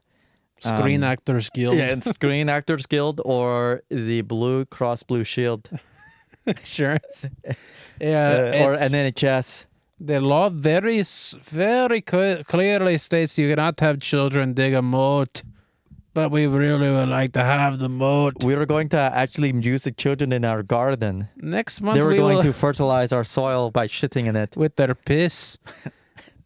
Screen Actors Guild. yeah, Screen Actors Guild or the Blue Cross Blue Shield Insurance. Yeah, or it's- an NHS. the law very clearly states you cannot have children dig a moat. But we really would like to have the moat. We were going to actually use the children in our garden. Next month They were we going will, to fertilize our soil by shitting in it. with their piss.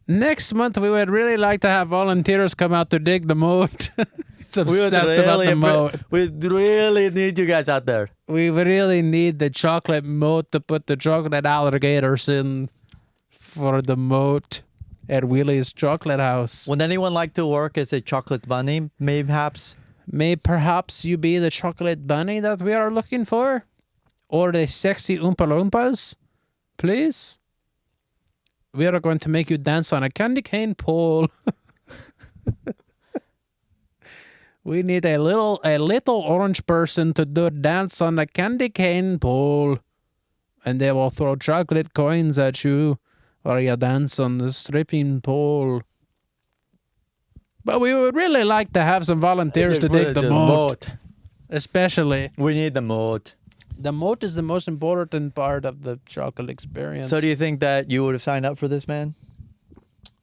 Next month we would really like to have volunteers come out to dig the moat. He's obsessed about the moat. We really need you guys out there. We really need the chocolate moat to put the chocolate alligators in for the moat at Willy's Chocolate House. Would anyone like to work as a chocolate bunny, mayhaps? May perhaps you be the chocolate bunny that we are looking for? Or the sexy Oompa Loompas? Please? We are going to make you dance on a candy cane pole. We need a little orange person to do a dance on a candy cane pole. And they will throw chocolate coins at you while you dance on the stripping pole. But we would really like to have some volunteers to dig the moat. Especially. We need the moat. The moat is the most important part of the chocolate experience. So do you think that you would have signed up for this, man?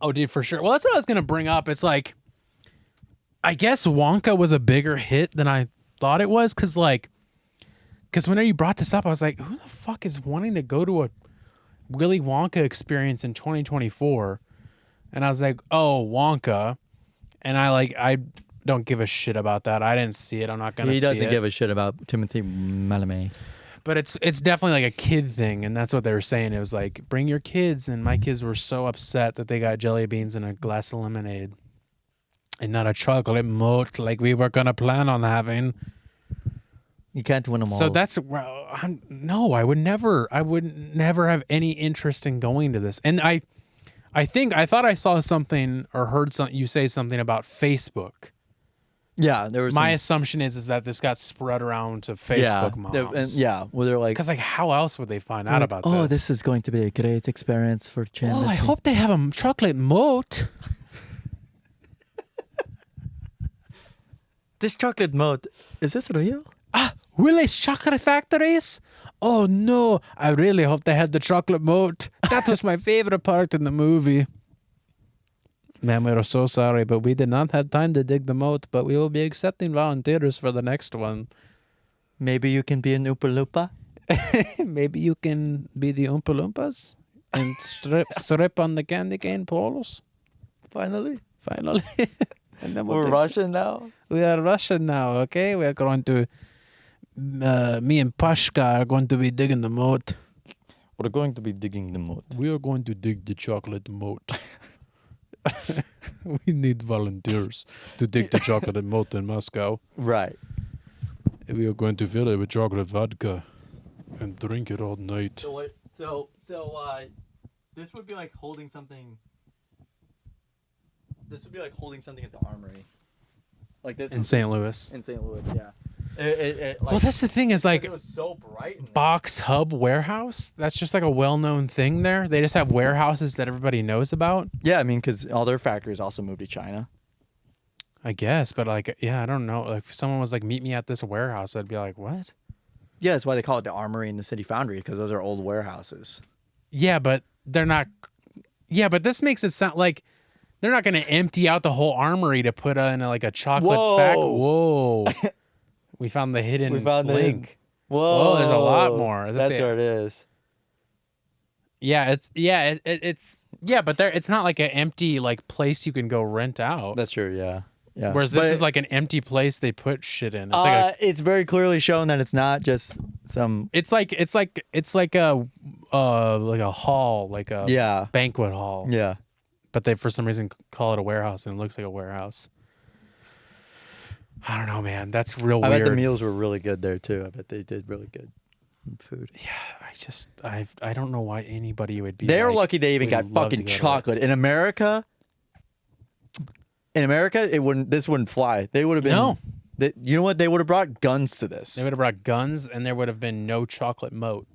Oh, dude, for sure. Well, that's what I was going to bring up. It's like, I guess Wonka was a bigger hit than I thought it was. Because whenever you brought this up, I was like, who the fuck is wanting to go to a Willy Wonka experience in 2024? And I was like, oh, Wonka. And I don't give a shit about that. I didn't see it. I'm not going to see it. He doesn't give a shit about Timothy Chalamet. But it's definitely like a kid thing, and that's what they were saying. It was like, bring your kids, and my kids were so upset that they got jelly beans and a glass of lemonade and not a chocolate moat like we were going to plan on having. You can't win them all. So that's no. I would never have any interest in going to this. And I thought I saw something or heard you say something about Facebook. Yeah, there was my assumption is that this got spread around to Facebook moms. Where they're like, because like how else would they find out about this? Oh, this is going to be a great experience for Chandler. Oh, I hope they have a chocolate moat. This chocolate moat, is this real? Willy's Chocolate Factories? Oh no, I really hope they had the chocolate moat. That was my favorite part in the movie. Man, we are so sorry, but we did not have time to dig the moat, but we will be accepting volunteers for the next one. Maybe you can be an Oompa Loompa? Maybe you can be the Oompa Loompas and strip on the candy cane poles. Finally. And then We're Russian now? We are Russian now, okay? We are going to... me and Pashka are going to be digging the moat. We're going to be digging the moat. We are going to dig the chocolate moat. We need volunteers to dig the chocolate moat in Moscow. Right. We are going to fill it with chocolate vodka and drink it all night. So this would be like holding something. This would be like holding something at the armory. Like this In St. Louis. In St. Louis, yeah. Well, that's the thing is like it was so bright. Box Hub Warehouse. That's just like a well-known thing there. They just have warehouses that everybody knows about. Yeah, I mean, because all their factories also moved to China. I guess, but like, yeah, I don't know. Like, if someone was like, "Meet me at this warehouse," I'd be like, "What?" Yeah, that's why they call it the Armory and the City Foundry, because those are old warehouses. Yeah, but they're not. Yeah, but this makes it sound like they're not going to empty out the whole armory to put in like a chocolate factory. Whoa. We found the hidden link. Whoa, there's a lot more. That's where it is. Yeah, but it's not like an empty like place you can go rent out. That's true. Yeah. Whereas this is like an empty place they put shit in. It's it's very clearly shown that it's not just some. It's like a hall, like a banquet hall. Yeah. But they for some reason call it a warehouse, and it looks like a warehouse. I don't know, man. That's real weird. I bet the meals were really good there too. I bet they did really good food. Yeah, I don't know why anybody would be. They're lucky they even got fucking chocolate in America. In America, this wouldn't fly. They would have been. No. You know what? They would have brought guns to this. They would have brought guns, and there would have been no chocolate moat.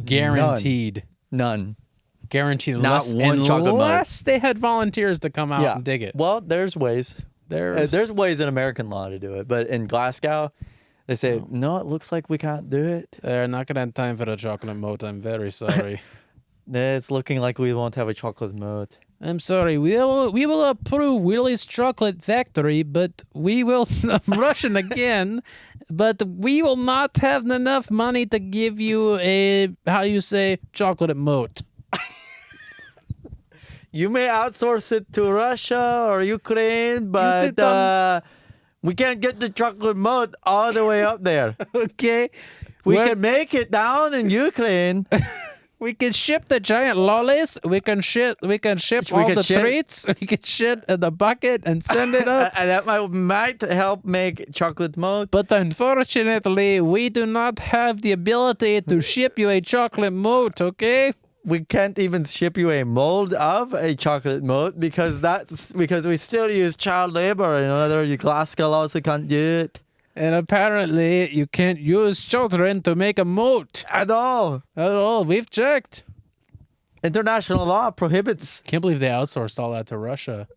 Guaranteed. None. Guaranteed. Not one chocolate moat. Unless they had volunteers to come out and dig it. Well, there's ways. There's ways in American law to do it, but in Glasgow, they say no. It looks like we can't do it. They're not gonna have time for a chocolate moat. I'm very sorry. It's looking like we won't have a chocolate moat. I'm sorry. We will approve Willy's Chocolate Factory, but we will. I'm Russian again, but we will not have enough money to give you a chocolate moat. You may outsource it to Russia or Ukraine, but we can't get the chocolate moat all the way up there. Okay, we can make it down in Ukraine. We can ship the giant lollies. We can ship all the treats. We can shit in the bucket and send it up. And that might help make chocolate moat. But unfortunately, we do not have the ability to ship you a chocolate moat, okay? We can't even ship you a mold of a chocolate moat because we still use child labor. In other words, Glasgow also can't do it. And apparently, you can't use children to make a moat. At all. We've checked. International law prohibits. Can't believe they outsourced all that to Russia.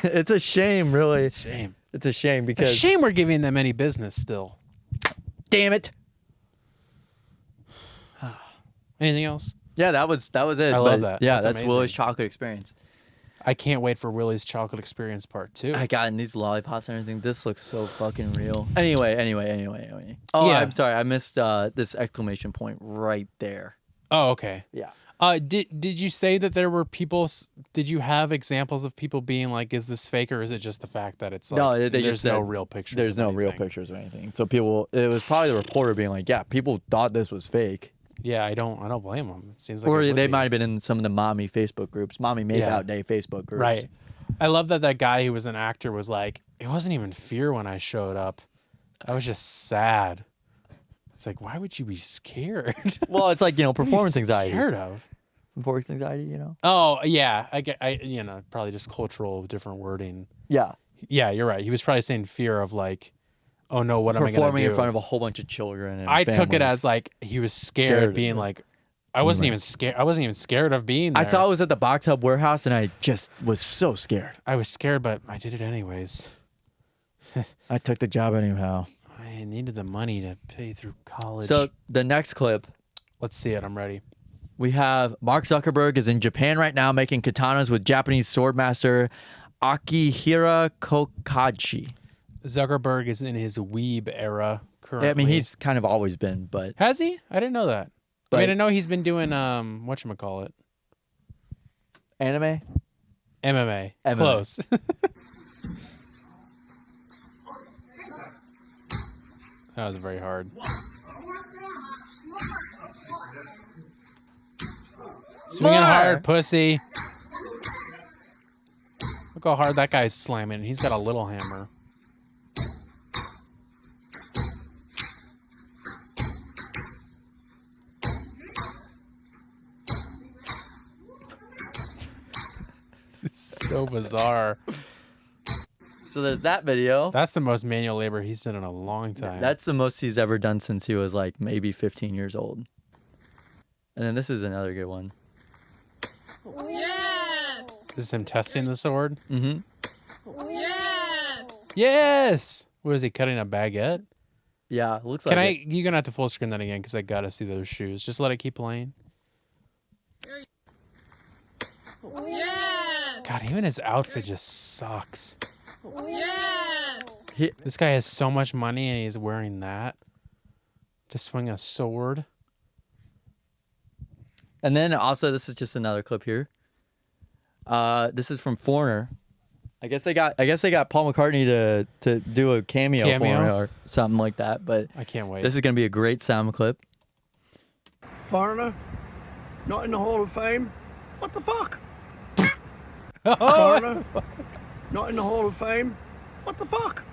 It's a shame, really. Shame. It's a shame because... It's a shame we're giving them any business still. Damn it. Anything else? Yeah, that was it. I love that. Yeah, that's Willy's Chocolate Experience. I can't wait for Willy's Chocolate Experience Part 2. I got in these lollipops and everything. This looks so fucking real. Anyway. Oh, yeah. I'm sorry. I missed this exclamation point right there. Oh, okay. Yeah. Did you say that there were people? Did you have examples of people being like, "Is this fake?" Or is it just the fact that it's like no? There's no real pictures. There's no real pictures or anything. So it was probably the reporter being like, "Yeah, people thought this was fake." Yeah, I don't blame them. It seems like, or they might have been in some of the mommy Facebook groups, mommy makeout day Facebook groups. Right. I love that guy who was an actor was like, it wasn't even fear when I showed up. I was just sad. It's like, why would you be scared? Well, it's like, you know, What are you performance anxiety. Scared of? Performance anxiety, you know? Oh yeah, you know, probably just cultural different wording. Yeah. Yeah, you're right. He was probably saying fear of like, oh no, what am I going to do? Performing in front of a whole bunch of children and I took it families. as like he was scared, being like, I wasn't even scared. I wasn't even scared of being there. I saw it was at the Box Hub warehouse, and I just was so scared. I was scared, but I did it anyways. I took the job anyhow. I needed the money to pay through college. So the next clip, let's see it. I'm ready. we have Mark Zuckerberg is in Japan right now making katanas with Japanese swordmaster Akihira Kokachi. Zuckerberg is in his weeb era currently. I mean, he's kind of always been, but Has he? I didn't know that. But- I mean, I know he's been doing whatchamacallit? anime? MMA. MMA. Close. That was very hard. Swinging hard, pussy. Look how hard that guy's slamming. He's got a little hammer. So bizarre. So there's that video. That's the most manual labor he's done in a long time. That's the most he's ever done since he was like maybe 15 years old. And then this is another good one. Yes! This is him testing the sword. Mm-hmm. Yes! Yes. What is he cutting a baguette? Yeah, it looks Can like I? it. You're gonna have to full screen that again because I gotta see those shoes. Just let it keep playing. Yes! God, even his outfit just sucks. Yes! This guy has so much money and he's wearing that to swing a sword. And then also, this is just another clip here. This is from Foreigner. I guess they got Paul McCartney to do a cameo for Cameo? him or something like that. But I can't wait. this is gonna be a great sound clip. Foreigner, not in the Hall of Fame. What the fuck? Oh, Foreigner, not in the Hall of Fame. What the fuck?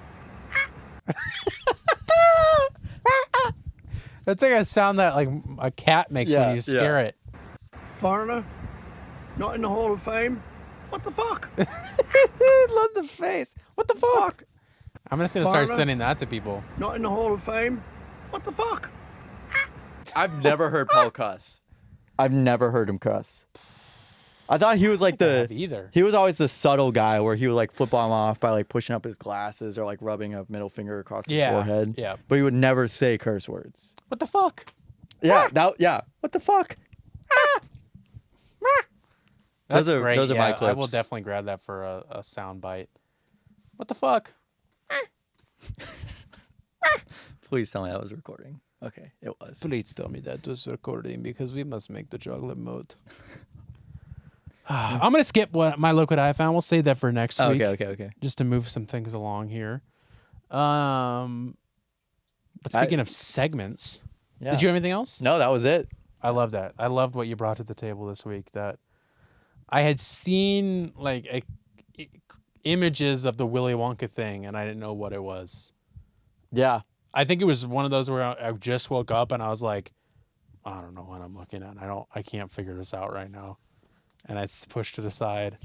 that's like a sound that like a cat makes Yeah, when you scare it. Foreigner, not in the Hall of Fame. What the fuck? Love the face. What the fuck? I'm just gonna start Foreigner? sending that to people. Not in the Hall of Fame. What the fuck? I've never heard Paul cuss. I've never heard him cuss. I thought he was like Have either. he was always the subtle guy where he would like flip him off by like pushing up his glasses or like rubbing a middle finger across his forehead. Yeah. But he would never say curse words. What the fuck? Yeah, yeah. What the fuck? That's Those are- great. those are yeah, my I will clips. definitely grab that for a sound bite. What the fuck? Please tell me that was recording. Okay, it was. Please tell me that was recording because we must make the chocolate mode. I'm gonna skip what my look what I found. We'll save that for next week. Okay. Just to move some things along here. But speaking of segments, Yeah. did you have anything else? No, that was it. I love that. I loved what you brought to the table this week. That I had seen like images of the Willy Wonka thing, and I didn't know what it was. Yeah. I think it was one of those where I just woke up and I was like, I don't know what I'm looking at. I can't figure this out right now, and I pushed it aside.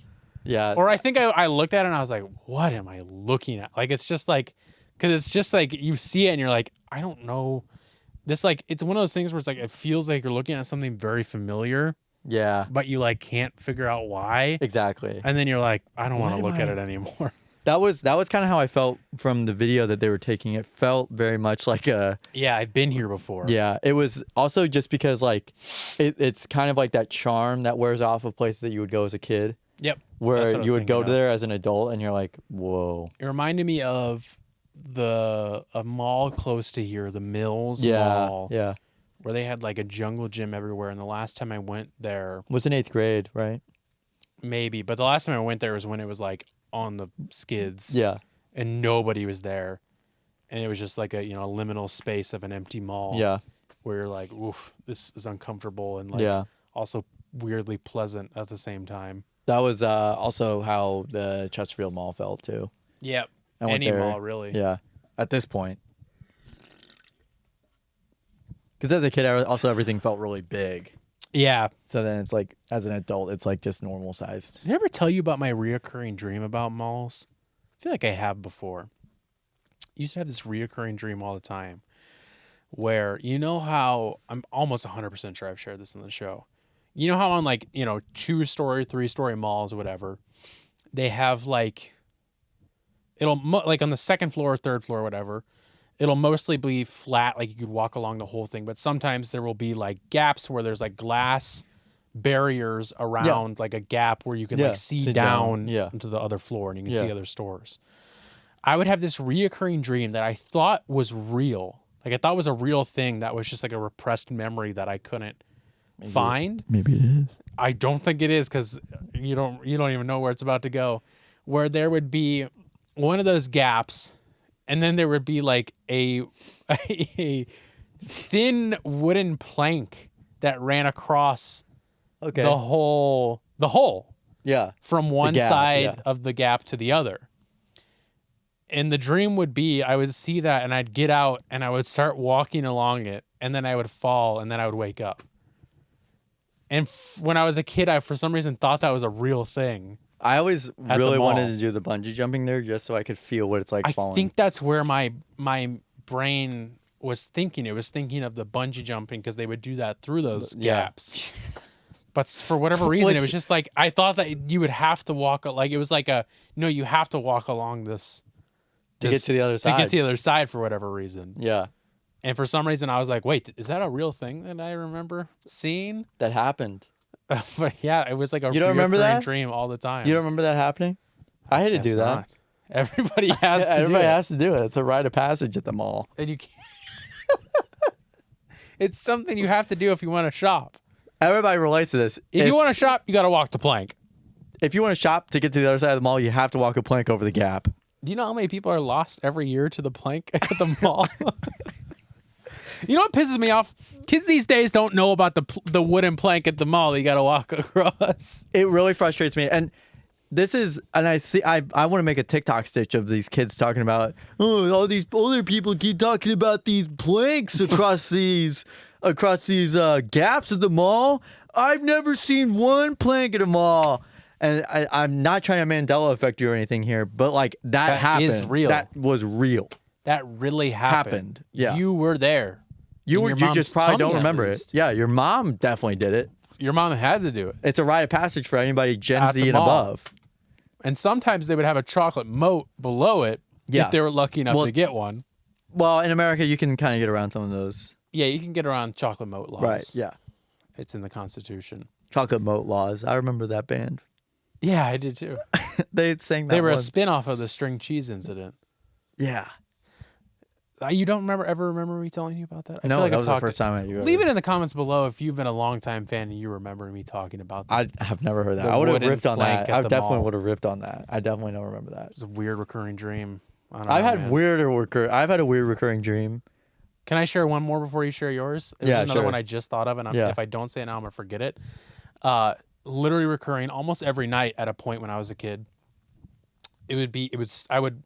Yeah. Or I think I looked at it and I was like, what am I looking at? Like it's just like, because it's just like you see it and you're like, I don't know. This like it's one of those things where it's like it feels like you're looking at something very familiar, Yeah. but you like can't figure out why. Exactly. And then you're like, I don't want Why to am look at I- it anymore. That was kind of how I felt from the video that they were taking. It felt very much like a Yeah, I've been here before. yeah. It was also just because like it's kind of like that charm that wears off of places that you would go as a kid, Yep. That's where what I was you would go thinking to of. there as an adult and you're like, whoa. It reminded me of a mall close to here, the Mills Yeah. Mall, Yeah. where they had like a jungle gym everywhere. And the last time I went there, Was in 8th grade, right? maybe, but the last time I went there was when it was like on the skids. Yeah. And nobody was there, and it was just like a liminal space of an empty mall. Yeah. Where you're like, oof, this is uncomfortable and like Yeah. also weirdly pleasant at the same time. That was also how the Chesterfield Mall felt too. Yep. I went Any there. mall really. Yeah. At this point. Because as a kid, also everything felt really big. Yeah. So then it's like, as an adult, it's like just normal sized. Did I ever tell you about my reoccurring dream about malls? I feel like I have before. I used to have this reoccurring dream all the time where, you know how, I'm almost 100% sure I've shared this on the show. You know how on like, 2-story, 3-story malls or whatever, they have like, like on the second floor, third floor, whatever, it'll mostly be flat, like you could walk along the whole thing. But sometimes there will be like gaps where there's like glass barriers around like a gap where you can like see down into the other floor and you can see other stores. I would have this reoccurring dream that I thought was real. Like I thought was a real thing that was just like a repressed memory that I couldn't find. Maybe it is. I don't think it is because you don't even know where it's about to go. Where there would be one of those gaps, and then there would be like a thin wooden plank that ran across the hole from one side of the gap to the other. And the dream would be I would see that and I'd get out and I would start walking along it, and then I would fall and then I would wake up. And when I was a kid, I for some reason thought that was a real thing. I always really wanted to do the bungee jumping there just so I could feel what it's like falling. I think that's where my brain was thinking. It was thinking of the bungee jumping because they would do that through those gaps. But for whatever reason, it was just like, I thought that you would have to walk, like it was like you have to walk along this. To get to the other side. To get to the other side for whatever reason. Yeah. And for some reason, I was like, wait, is that a real thing that I remember seeing? That happened. But yeah, it was like a you don't remember that? dream all the time. You don't remember that happening? I had to do that. Not. Everybody has to Everybody has to do it. It's a rite of passage at the mall. And you can't. It's something you have to do if you want to shop. Everybody relates to this. If you want to shop, you got to walk the plank. If you want to shop to get to the other side of the mall, you have to walk a plank over the gap. Do you know how many people are lost every year to the plank at the mall? You know what pisses me off? Kids these days don't know about the wooden plank at the mall that you got to walk across. It really frustrates me. And I want to make a TikTok stitch of these kids talking about, oh, all these older people keep talking about these planks across these gaps at the mall. I've never seen one plank at a mall. And I'm not trying to Mandela affect you or anything here, but like that happened. Is real. That was real. That really happened. Yeah. You were there. You just probably don't remember it. Yeah, your mom definitely did it. Your mom had to do it. It's a rite of passage for anybody Gen Z and above. And sometimes they would have a chocolate moat below it if they were lucky enough to get one. Well, in America, you can kind of get around some of those. Yeah, you can get around chocolate moat laws. Right, yeah. It's in the Constitution. Chocolate moat laws. I remember that band. Yeah, I did too. They sang that They were one. a spin-off of the string cheese incident. Yeah. You don't ever remember me telling you about that? I No, feel like that I've was the talked first time you Leave it in the comments below if you've been a longtime fan and you remember me talking about that. I have never heard that. The I would have wooden riffed on plank that. at I the definitely mall. would have riffed on that. I definitely don't remember that. It's a weird recurring dream. I've had a weird recurring dream. Can I share one more before you share yours? There's another sure. one I just thought of, and if I don't say it now, I'm gonna forget it. Literally recurring almost every night at a point when I was a kid. I would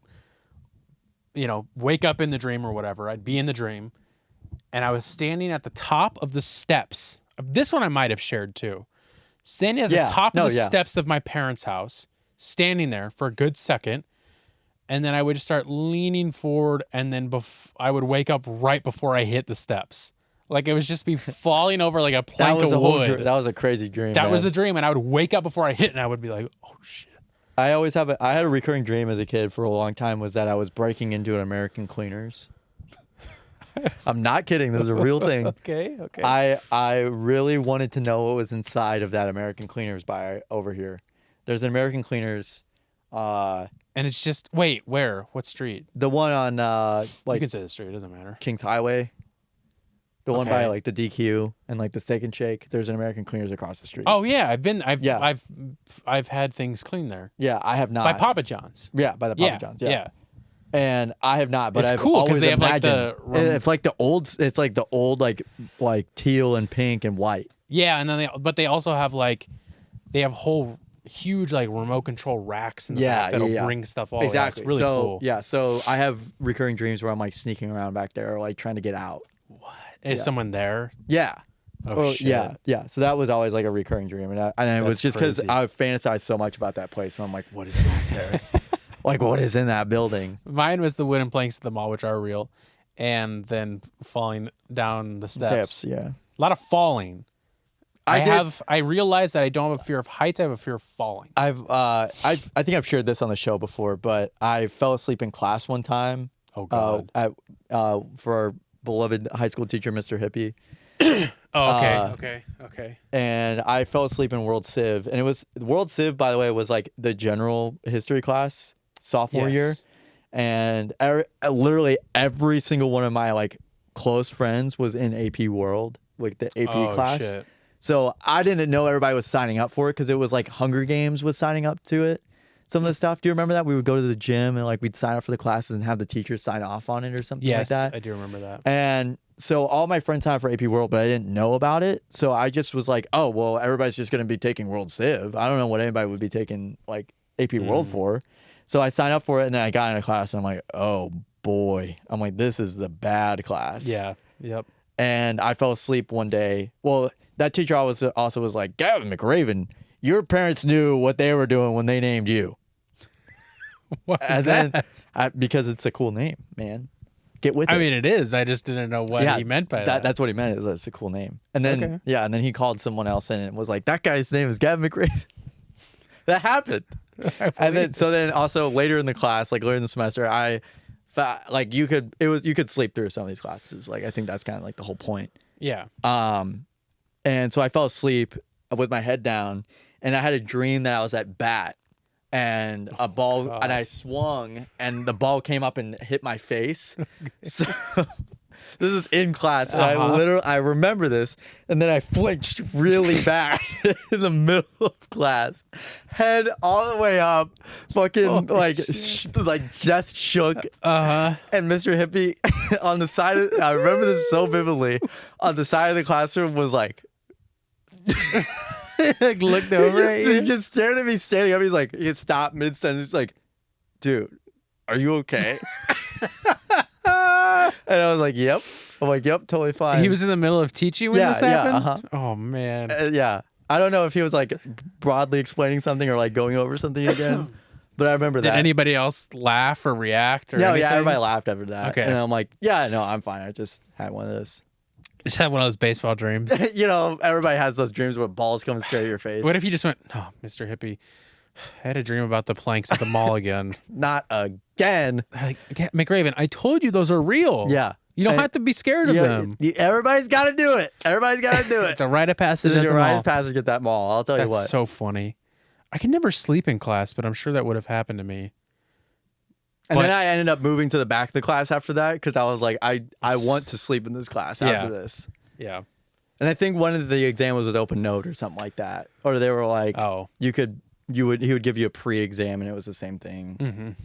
wake up in the dream or whatever. I'd be in the dream, and I was standing at the top of the steps. This one I might have shared too. Standing at the top of the steps of my parents' house, standing there for a good second, and then I would just start leaning forward, and then I would wake up right before I hit the steps. Like it was just me falling over like a plank of wood. That was a crazy dream. That was the dream, and I would wake up before I hit, and I would be like, "Oh shit!" I had a recurring dream as a kid for a long time was that I was breaking into an American Cleaners. I'm not kidding. This is a real thing. Okay. I really wanted to know what was inside of that American Cleaners by over here. There's an American Cleaners. And it's just where? What street? The one on you can say the street. It doesn't matter. Kings Highway. The one by like the DQ and like the Steak and Shake. There's an American Cleaners across the street. Oh yeah, I've had things cleaned there. Yeah, I have not. By Papa John's. Yeah, by the Papa John's. Yeah. And I have not, but it's I've cool always they have imagined it's like the old like teal and pink and white. Yeah, and then they also have they have whole huge like remote control racks in the back that'll bring stuff all exactly. It's really cool. Yeah, so I have recurring dreams where I'm like sneaking around back there, or like trying to get out. What? Is Yeah. someone there? Yeah. Oh, shit. Yeah. So that was always like a recurring dream, and it was That's just because crazy. I fantasized so much about that place. And I'm like, what is back there? Like, what is in that building? Mine was the wooden planks at the mall, which are real, and then falling down the steps. Yeah. A lot of falling. I I realized that I don't have a fear of heights. I have a fear of falling. I think I've shared this on the show before, but I fell asleep in class one time. Oh God. For our beloved high school teacher, Mr. Hippie. Oh, okay. And I fell asleep in World Civ, and it was World Civ, by the way, was like the general history class sophomore year, Yes. and literally every single one of my like close friends was in AP World, like the AP Oh, class. shit. So I didn't know everybody was signing up for it because it was like Hunger Games was signing up to it. Some of the stuff. Do you remember that? We would go to the gym and like we'd sign up for the classes and have the teachers sign off on it or something Yes, like that. I do remember that. And so all my friends signed up for AP World, but I didn't know about it. So I just was like, oh, well, everybody's just going to be taking World Civ. I don't know what anybody would be taking like AP World for. So I signed up for it, and then I got into class, and I'm like, oh, boy. I'm like, this is the bad class. Yeah. Yep. And I fell asleep one day. Well, that teacher also was like, Gavin McRaven, your parents knew what they were doing when they named you. What is And that? then, because it's a cool name, man. Get with it. I mean, it is. I just didn't know what he meant by that. That's what he meant. Is it's a cool name. And then Okay. and then he called someone else in and was like, that guy's name is Gavin McRaven. That happened. And then also later in the class, like later in the semester, like you could sleep through some of these classes. Like I think that's kind of like the whole point. Yeah. And so I fell asleep with my head down, and I had a dream that I was at bat, and a ball, God. and I swung, and the ball came up and hit my face. So this is in class, and I remember this, and then I flinched really bad in the middle of class, head all the way up, fucking like just shook. And Mr. Hippie on the side of, I remember this so vividly, on the side of the classroom was like. Like looked over at He you. just stared at me standing up. He's like, he stopped mid sentence. He's like, dude, are you okay? And I was like, yep. I'm like, yep, totally fine. He was in the middle of teaching when this yeah, happened? Oh, man. Yeah. I don't know if he was like broadly explaining something or like going over something again, but I remember Did that. anybody else laugh or react or No, anything? yeah, everybody laughed after that. Okay. And I'm like, yeah, no, I'm fine. I just had one of those. Just had one of those baseball dreams. You know, everybody has those dreams where balls come straight at your face. What if you just went, oh, Mr. Hippie, I had a dream about the planks at the mall again. Not again. Like, McRaven, I told you those are real. Yeah. You don't And- have to be scared of them. Everybody's got to do it. Everybody's got to do it. It's a rite of passage This at is the your mall. rise passage at that mall. I'll tell you That's what. so funny. I can never sleep in class, but I'm sure that would have happened to me. And But- then I ended up moving to the back of the class after that because I was like, I want to sleep in this class after Yeah. this. Yeah. And I think one of the exams was with open note or something like that. Or they were like, Oh. he would give you a pre-exam and it was the same thing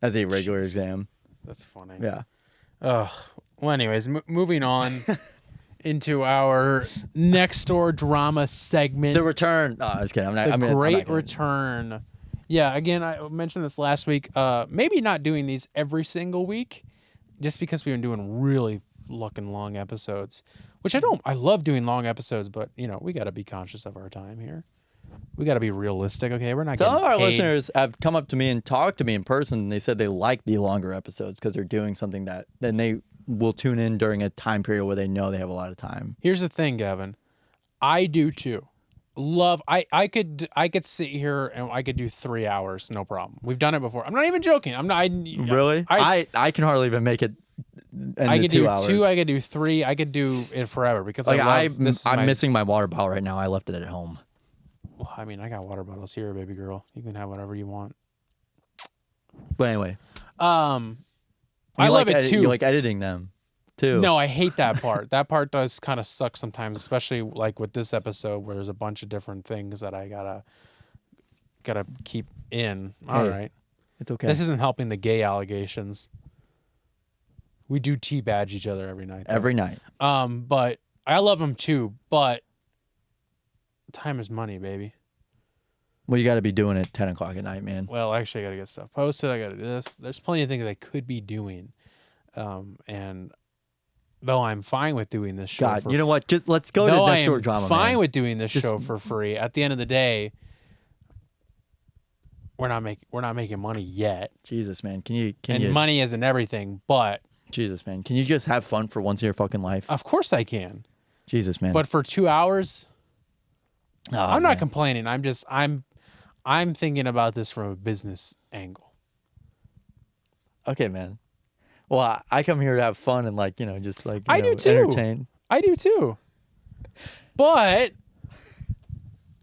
as a regular exam. That's funny. Yeah. Well, anyways, moving on into our Nextdoor Drama segment. The return. No, I was kidding. The Great Return. Yeah, again, I mentioned this last week. Maybe not doing these every single week, just because we've been doing really fucking long episodes. Which I love doing long episodes, but you know we got to be conscious of our time here. We got to be realistic. Okay, we're not. Some of getting our paid. listeners have come up to me and talked to me in person. And they said they like the longer episodes because they're doing something that then they will tune in during a time period where they know they have a lot of time. Here's the thing, Gavin. I do too. I could sit here and I could do 3 hours, no problem. We've done it before. I'm not even joking. I'm not. Really? I can hardly even make it. I could do 2 hours. 2. I could do 3. I could do it forever because Like I'm missing my water bottle right now. I left it at home. Well, I mean, I got water bottles here, baby girl. You can have whatever you want. But anyway, I love it too. You like editing them, too. No, I hate that part. That part does kind of suck sometimes, especially like with this episode where there's a bunch of different things that I gotta keep in. All Hey, right, it's okay. this isn't helping the gay allegations. We do teabag each other every night. though. Every night. But I love them too. But time is money, baby. Well, you got to be doing it 10 o'clock at night, man. Well, actually, I got to get stuff posted. I got to do this. There's plenty of things I could be doing. And though I'm fine with doing this show. God, you know what? Just let's go to though I Nextdoor am Drama. fine man. with doing this show for free. At the end of the day, we're not making money yet. Jesus, man, money isn't everything, but Jesus, man, can you just have fun for once in your fucking life? of course I can. Jesus, man. But for 2 hours, Oh, I'm man. not complaining. I'm thinking about this from a business angle. Okay, man. Well, I come here to have fun and just I do too. entertain. I do too. But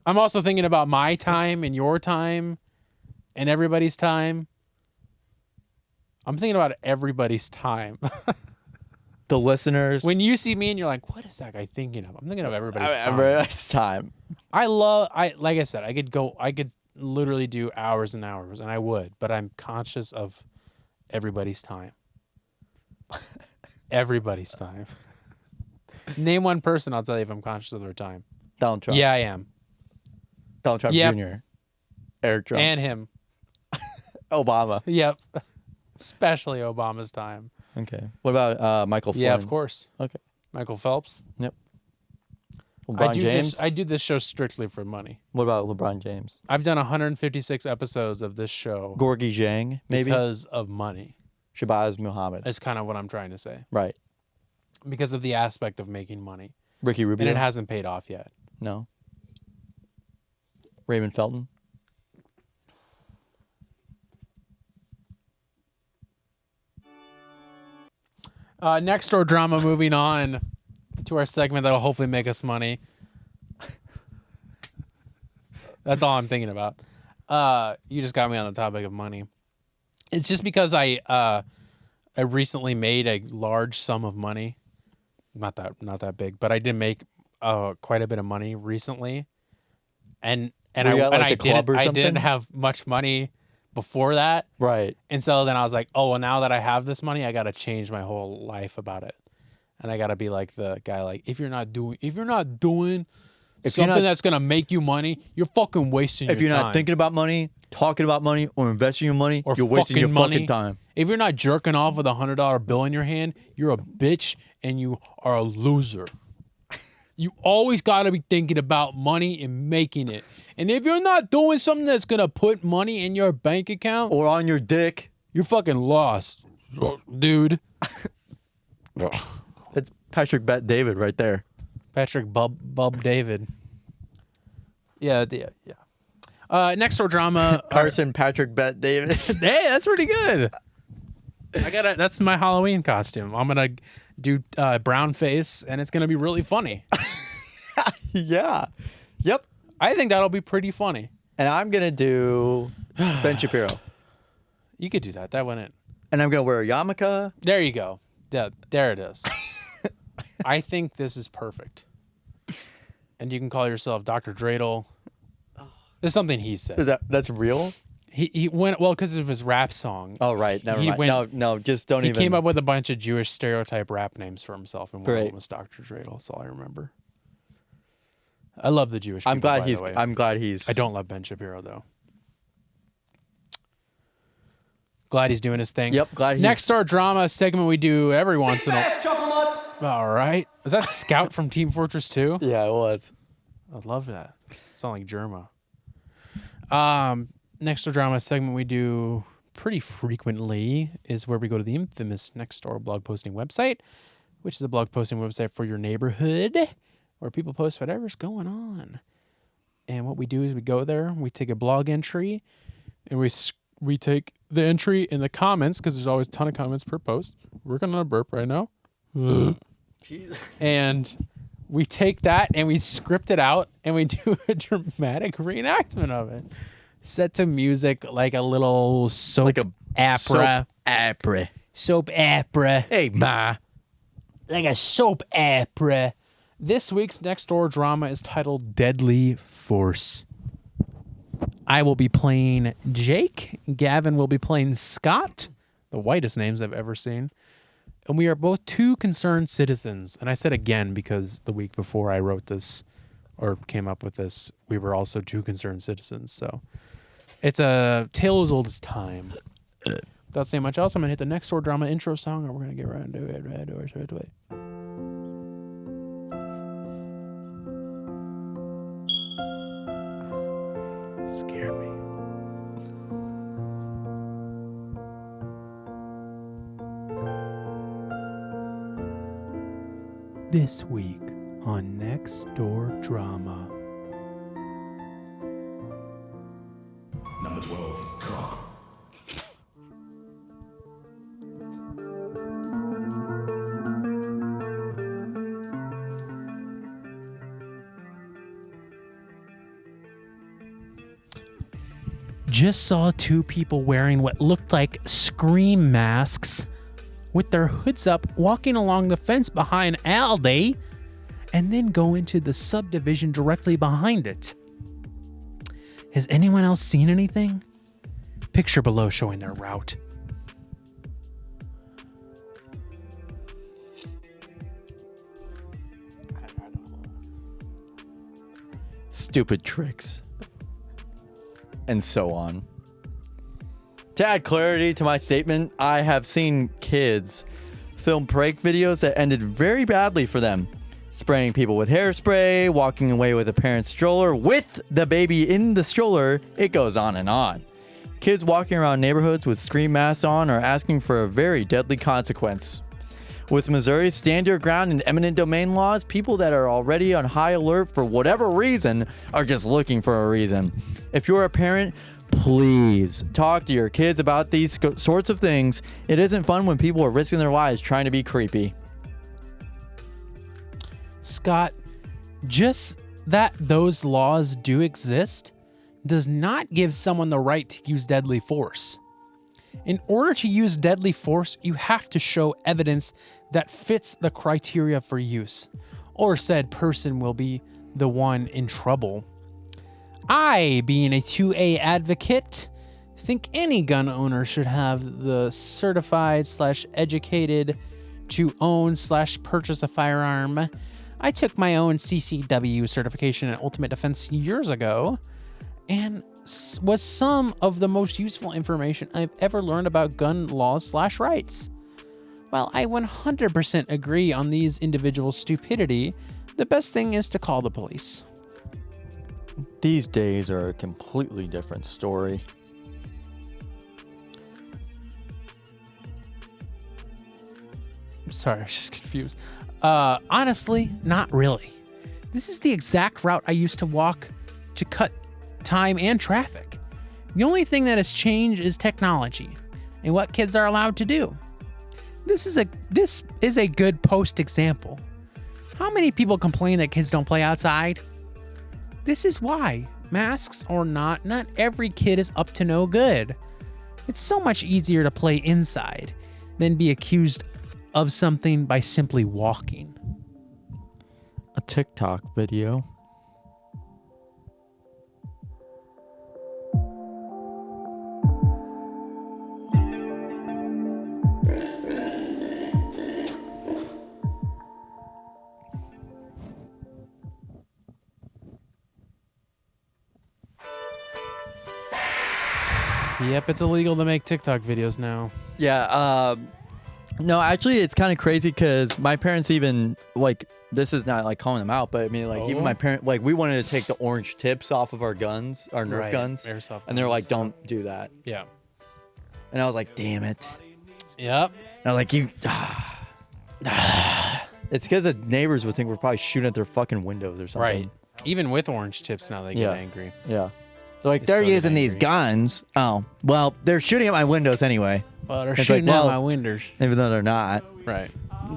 I'm also thinking about my time and your time and everybody's time. I'm thinking about everybody's time. The listeners. When you see me and you're like, what is that guy thinking of? I'm thinking of everybody's time. Everybody's time. Like I said, I could literally do hours and hours, and I would, but I'm conscious of everybody's time. Everybody's time. Name one person, I'll tell you if I'm conscious of their time. Donald Trump. Yeah, I am. Donald Trump Yep. Jr. Eric Trump. And him. Obama. Yep. Especially Obama's time. Okay. What about Michael Flynn? Yeah, of course. Okay. Michael Phelps. Yep. LeBron James. I do this show strictly for money. What about LeBron James? I've done 156 episodes of this show Gorgie Zhang, maybe? because of money. Shabazz Muhammad. That's kind of what I'm trying to say. Right. Because of the aspect of making money. Ricky Rubio. And it hasn't paid off yet. No. Raymond Felton. Nextdoor Drama, moving on to our segment that'll hopefully make us money. That's all I'm thinking about. You just got me on the topic of money. It's just because I recently made a large sum of money. Not that big, but I did make quite a bit of money recently. And I didn't have much money before that. Right. And so then I was like, oh, well, now that I have this money, I got to change my whole life about it. And I got to be like the guy, like, if you're not doing something that's going to make you money, you're fucking wasting your time. If you're not thinking about money, talking about money, or investing your money, Or you're wasting your fucking money. fucking time. If you're not jerking off with $100 bill in your hand, you're a bitch and you are a loser. You always got to be thinking about money and making it. And if you're not doing something that's going to put money in your bank account, Or on your dick. you're fucking lost, dude. That's Patrick Bet David right there. Patrick Bub David. Yeah. Nextdoor Drama. Carson Patrick Bet David. Hey, that's pretty good. That's my Halloween costume. I'm gonna do brown face, and it's gonna be really funny. Yeah. Yep. I think that'll be pretty funny. And I'm going to do Ben Shapiro. You could do that. That went in. And I'm going to wear a yarmulke. There you go. There it is. I think this is perfect. And you can call yourself Dr. Dreidel. There's something he said. That's real? He went, well, because of his rap song. Oh, right. Never mind. No, just don't He even. came up with a bunch of Jewish stereotype rap names for himself, and one of Great. them was Dr. Dreidel. That's all I remember. I love the Jewish people, I'm glad by he's. the way. I'm glad he's. I don't love Ben Shapiro, though. Glad he's doing his thing. Yep, glad he's. Nextdoor Drama segment we do every once in a while. All right. Is that Scout from Team Fortress 2? Yeah, it was. I love that. Sound like Germa. Nextdoor Drama segment we do pretty frequently is where we go to the infamous Nextdoor blog posting website, which is a blog posting website for your neighborhood where people post whatever's going on. And what we do is we go there, we take a blog entry, and we take the entry in the comments, because there's always a ton of comments per post. Working on a burp right now. And we take that and we script it out and we do a dramatic reenactment of it. Set to music like a little soap opera. Soap opera. Hey, ma. Like a soap opera. This week's Nextdoor Drama is titled Deadly Force. I will be playing Jake. Gavin will be playing Scott. The whitest names I've ever seen. And we are both two concerned citizens. And I said again because the week before I wrote this or came up with this, we were also two concerned citizens. So it's a tale as old as time. Without saying much else, I'm going to hit the Nextdoor Drama intro song and we're going to get right into it. scared me. This week on Nextdoor Drama. Number 12, cock. Just saw two people wearing what looked like scream masks with their hoods up walking along the fence behind Aldi and then go into the subdivision directly behind it. Has anyone else seen anything? Picture below showing their route. Stupid tricks. And so on. To add clarity to my statement, I have seen kids film prank videos that ended very badly for them. Spraying people with hairspray, walking away with a parent's stroller with the baby in the stroller, it goes on and on. Kids walking around neighborhoods with scream masks on are asking for a very deadly consequence. With Missouri's stand your ground and eminent domain laws, people that are already on high alert for whatever reason are just looking for a reason. If you're a parent, please talk to your kids about these sorts of things. It isn't fun when people are risking their lives trying to be creepy. Scott, just that those laws do exist does not give someone the right to use deadly force. In order to use deadly force, you have to show evidence that fits the criteria for use, or said person will be the one in trouble. I, being a 2A advocate, think any gun owner should have the certified/educated to own/purchase a firearm. I took my own CCW certification in Ultimate Defense years ago, and was some of the most useful information I've ever learned about gun laws/rights. While I 100% agree on these individuals' stupidity, the best thing is to call the police. These days are a completely different story. Sorry, I was just confused. Honestly, not really. This is the exact route I used to walk to cut time and traffic. The only thing that has changed is technology and what kids are allowed to do. This is a good post example. How many people complain that kids don't play outside? This is why, masks or not every kid is up to no good. It's so much easier to play inside than be accused of something by simply walking. A TikTok video. Yep, it's illegal to make TikTok videos now. Yeah, no, actually, it's kind of crazy because my parents even, like, this is not, like, calling them out, but, I mean, like, even my parents, like, we wanted to take the orange tips off of our guns, our Nerf guns, Airsoft and they're like, guns. don't do that. Yeah. And I was like, damn it. Yep. And I was like, it's because the neighbors would think we're probably shooting at their fucking windows or something. Right. Even with orange tips now, they get angry. Yeah. They're like, They they're still get using these angry. guns. Oh, well, they're shooting at my windows anyway. Well, they're It's like, shooting well, out my windows. Even though they're not. Right.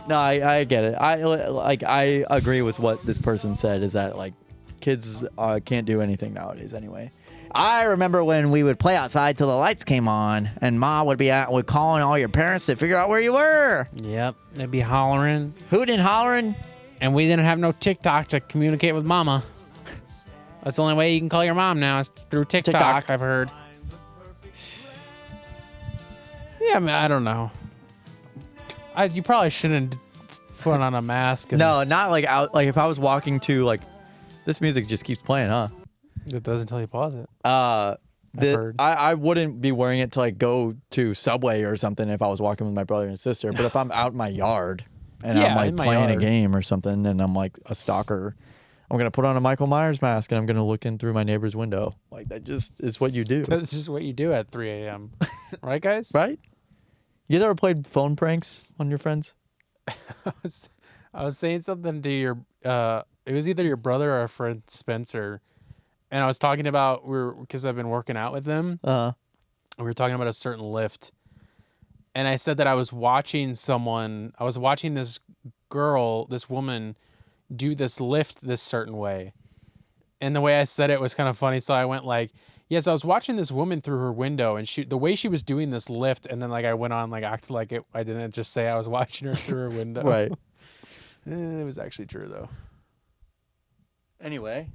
No, I get it. I agree with what this person said, is that, like, kids can't do anything nowadays anyway. I remember when we would play outside till the lights came on, and Ma would be out, would calling all your parents to figure out where you were. Yep. They'd be hollering. Hooting and hollering. And we didn't have no TikTok to communicate with Mama. That's the only way you can call your mom now is through TikTok. I've heard. Yeah, I mean, I don't know. You probably shouldn't put on a mask. And No, not like out. Like if I was walking to, like, this music just keeps playing, huh? It doesn't tell you pause it. I wouldn't be wearing it to, like, go to Subway or something if I was walking with my brother and sister. But if I'm out in my yard and I'm, like, in my playing yard. a game or something and I'm, like, a stalker, I'm gonna put on a Michael Myers mask and I'm gonna look in through my neighbor's window. Like that just is what you do, That's just what you do at 3 a.m. Right, guys? right? You guys ever played phone pranks on your friends? I was saying something to your it was either your brother or our friend Spencer, and I was talking about because I've been working out with them. Uh, We were talking about a certain lift, and I said that I was watching this woman do this lift this certain way, and the way I said it was kind of funny. So I went like, yes, I was watching this woman through her window, and the way she was doing this lift, and then like I went on like acted like it. I didn't just say I was watching her through her window. right. It was actually true though. Anyway,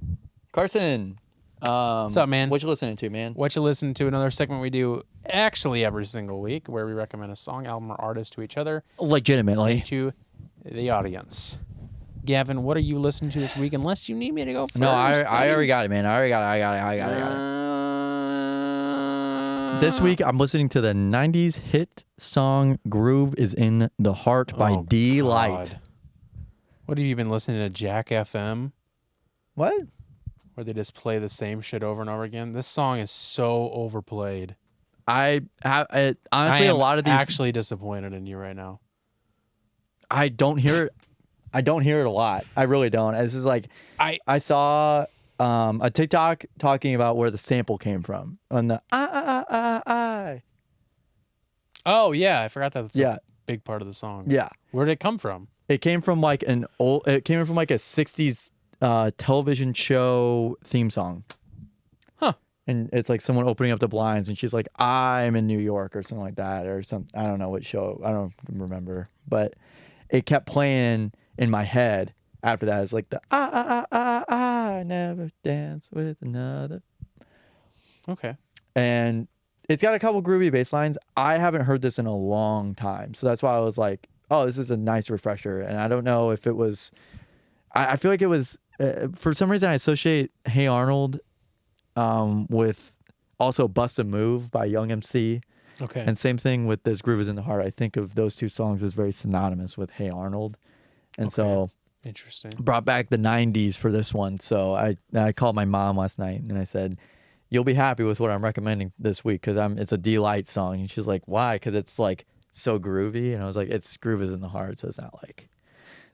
Carson. What's up, man? What you listening to, man? What you listen to? Another segment we do actually every single week, where we recommend a song, album, or artist to each other, Legitimately. to the audience. Gavin, what are you listening to this week? Unless you need me to go first. No, I already got it, man. I got it. This week, I'm listening to the 90s hit song Groove is in the Heart by D-Light. God. What have you been listening to, Jack FM? What? Where they just play the same shit over and over again? This song is so overplayed. Honestly, I a am lot of these. actually disappointed in you right now. I don't hear it. I don't hear it a lot. I really don't. This is like I saw a TikTok talking about where the sample came from on the I. Oh yeah, I forgot that's Yeah. a big part of the song. Yeah, Where did it come from? it came from like a 60s television show theme song. Huh. And it's like someone opening up the blinds and she's like, I'm in New York or something like that, or some, I don't know what show, I don't remember, but it kept playing in my head after that. It's like the I never dance with another. Okay. And it's got a couple groovy bass lines. I haven't heard this in a long time. So that's why I was like, oh, this is a nice refresher. And I don't know if it was, I feel like it was, for some reason I associate Hey Arnold with also Bust a Move by Young MC. Okay. And same thing with this Groove is in the Heart. I think of those two songs as very synonymous with Hey Arnold. And so interesting. brought back the 90s for this one. So I called my mom last night and I said, you'll be happy with what I'm recommending this week because it's a D-Light song. And she's like, why? Because it's like so groovy. And I was like, it's Groove is in the Heart. So it's not like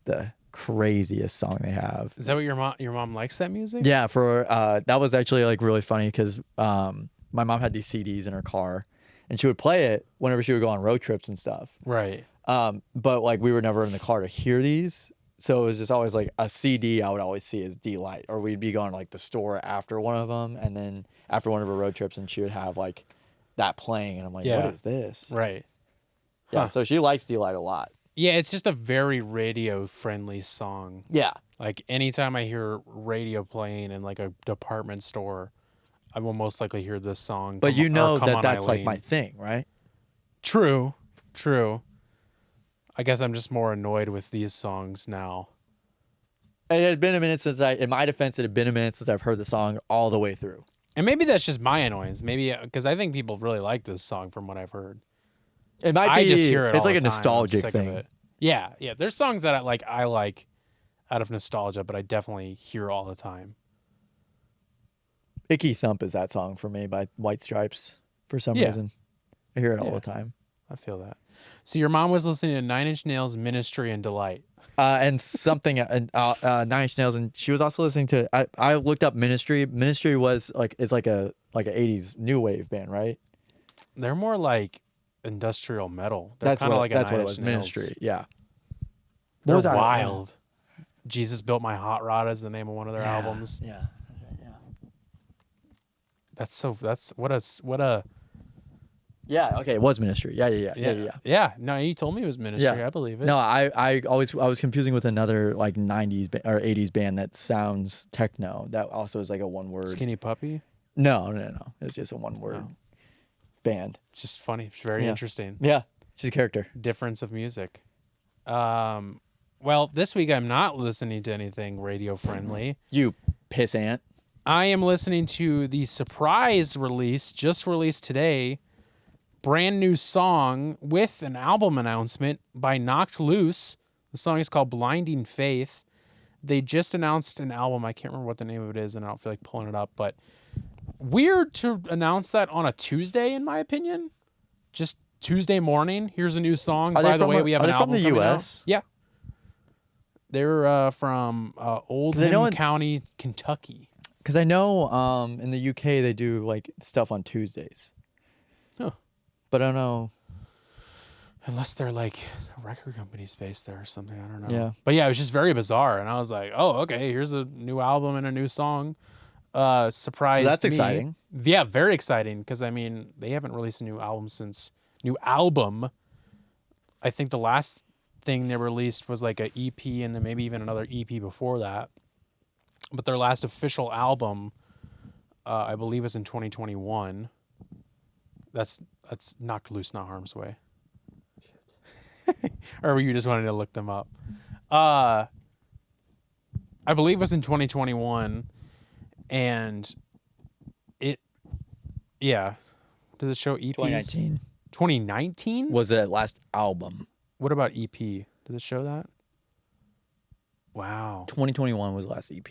the craziest song they have. Is that what your mom likes that music? Yeah, for that was actually like really funny because my mom had these CDs in her car and she would play it whenever she would go on road trips and stuff. Right. But like we were never in the car to hear these. So it was just always like a CD I would always see as D-Light, or we'd be going to like the store after one of them, and then after one of her road trips, and she would have like that playing, and I'm like, what is this? Right. Yeah. Huh. So she likes D-Light a lot. Yeah, it's just a very radio friendly song. Yeah. Like anytime I hear radio playing in like a department store, I will most likely hear this song. But you know that that's like Eileen. my thing, right? True. I guess I'm just more annoyed with these songs now. It had been a minute since in my defense, it had been a minute since I've heard the song all the way through. And maybe that's just my annoyance. Maybe because I think people really like this song from what I've heard. It might be. I just hear it. It's all like the a time. I'm nostalgic sick of thing. it. Yeah. There's songs that I like out of nostalgia, but I definitely hear all the time. Icky Thump is that song for me by White Stripes for some reason. I hear it all the time. I feel that. So your mom was listening to Nine Inch Nails, Ministry, and Delight. And something, Nine Inch Nails, and she was also listening to. I looked up Ministry. Ministry was like it's like a 80s new wave band, right? They're more like industrial metal. They're kind of like a that's Nine what it Inch was. Nails. Ministry, yeah. They're was that? wild. Jesus Built My Hot Rod is the name of one of their albums. Yeah, that's right. Yeah. That's what a. Yeah. Okay. It was Ministry. Yeah. Yeah. No, you told me it was Ministry. Yeah. I believe it. No, I was confusing with another like 90s or 80s band that sounds techno. That also is like a one word. Skinny Puppy. No. It's just a one word band. It's just funny. It's very interesting. Yeah. She's a character. Difference of music. Well, this week I'm not listening to anything radio friendly. You pissant. I am listening to the surprise release, just released today, brand new song with an album announcement by Knocked Loose. The song is called Blinding Faith. They just announced an album. I can't remember what the name of it is, and I don't feel like pulling it up. But weird to announce that on a Tuesday, in my opinion. Just Tuesday morning. Here's a new song. By the way, we have an album from the coming out. U.S.? Yeah. They're from Oldham County, Kentucky. Because I know in the UK they do like stuff on Tuesdays. Huh. But I don't know. Unless they're like a record company's based there or something. I don't know. Yeah. But yeah, it was just very bizarre. And I was like, oh, okay, here's a new album and a new song. Surprised So that's me. exciting. Yeah, very exciting. Because, I mean, they haven't released a new album since... New album. I think the last thing they released was like an EP and then maybe even another EP before that. But their last official album, I believe, is in 2021. That's Knocked Loose, Not Harm's Way. Or were you just wanting to look them up? I believe it was in 2021. And yeah. Does it show EPs? 2019 2019? was the last album. What about EP? Does it show that? Wow. 2021 was the last EP.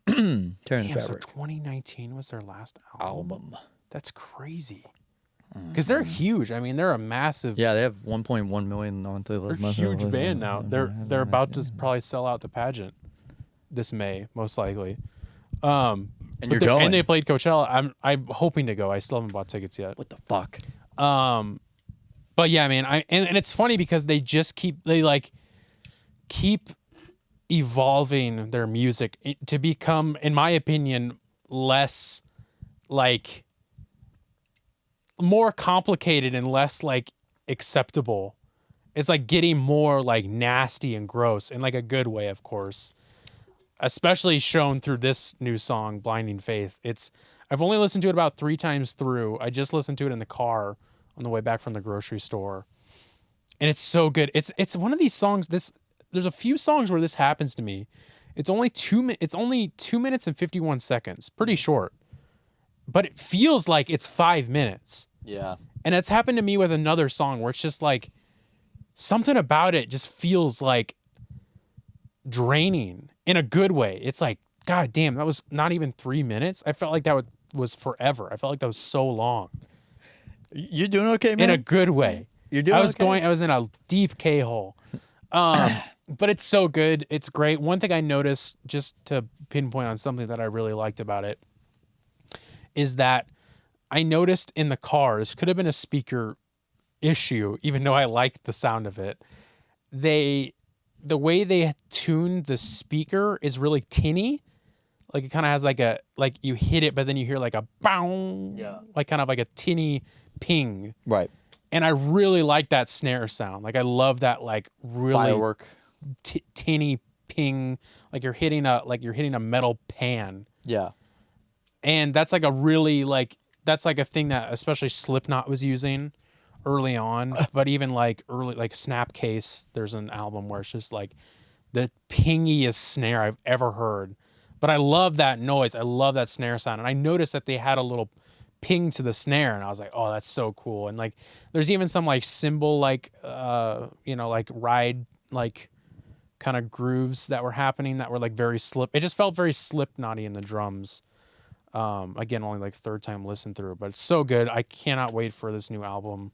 Turn Damn, so Fabric. 2019 was their last album? Album. That's crazy. Because they're huge. I mean, they're a massive... Yeah, they have 1.1 million on the They're a huge band now. They're about to probably sell out the pageant this May, most likely. And you're going. And they played Coachella. I'm hoping to go. I still haven't bought tickets yet. What the fuck? But yeah, man, and it's funny because they just keep evolving their music to become, in my opinion, less like more complicated and less like acceptable. It's like getting more like nasty and gross in like a good way, of course. Especially shown through this new song, Blinding Faith. I've only listened to it about 3 times through. I just listened to it in the car on the way back from the grocery store. And it's so good. It's one of these songs, there's a few songs where this happens to me. It's only 2 minutes and 51 seconds. Pretty short. But it feels like it's 5 minutes. Yeah. And it's happened to me with another song where it's just like something about it just feels like draining in a good way. It's like, God damn, that was not even 3 minutes. I felt like that was forever. I felt like that was so long. You doing okay, man? In a good way. You're doing okay? I was in a deep K-hole. But it's so good. It's great. One thing I noticed, just to pinpoint on something that I really liked about it, is that I noticed in the car, this could have been a speaker issue, even though I liked the sound of it. The way they tuned the speaker is really tinny. Like it kind of has like you hit it, but then you hear like a bow. Yeah. Like kind of like a tinny ping. Right. And I really like that snare sound. Like I love that like really firework tinny ping. Like you're hitting a metal pan. Yeah. And that's like a really that's like a thing that especially Slipknot was using early on, but even like early, like Snapcase, there's an album where it's just like the pingiest snare I've ever heard. But I love that noise. I love that snare sound. And I noticed that they had a little ping to the snare and I was like, oh, that's so cool. And like, there's even some like cymbal, like, like ride, like kind of grooves that were happening that were like very it just felt very Slipknot-y in the drums. Again, only like 3rd time listen through, but it's so good. I cannot wait for this new album.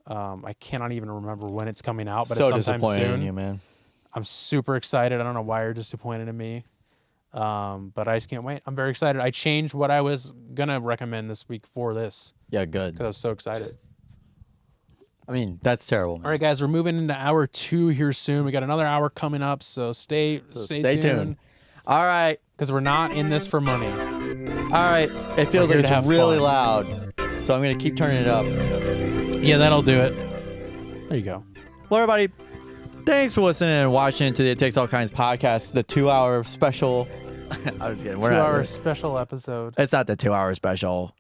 I cannot even remember when it's coming out, but so it's sometime disappointed soon. in you, man. I'm super excited. I don't know why you're disappointed in me. But I just can't wait. I'm very excited. I changed what I was gonna recommend this week for this. Yeah, good. Because I was so excited. I mean, that's terrible, man. All right, guys, we're moving into hour 2 here soon. We got another hour coming up, so stay tuned. All right. Because we're not in this for money. All right. It feels We're like here to it's have really fun. loud, so I'm gonna keep turning it up. Yeah, that'll do it. There you go. Well, everybody, thanks for listening and watching to the It Takes All Kinds podcast, the 2-hour special. I was kidding. 2-hour special episode. It's not the 2-hour special.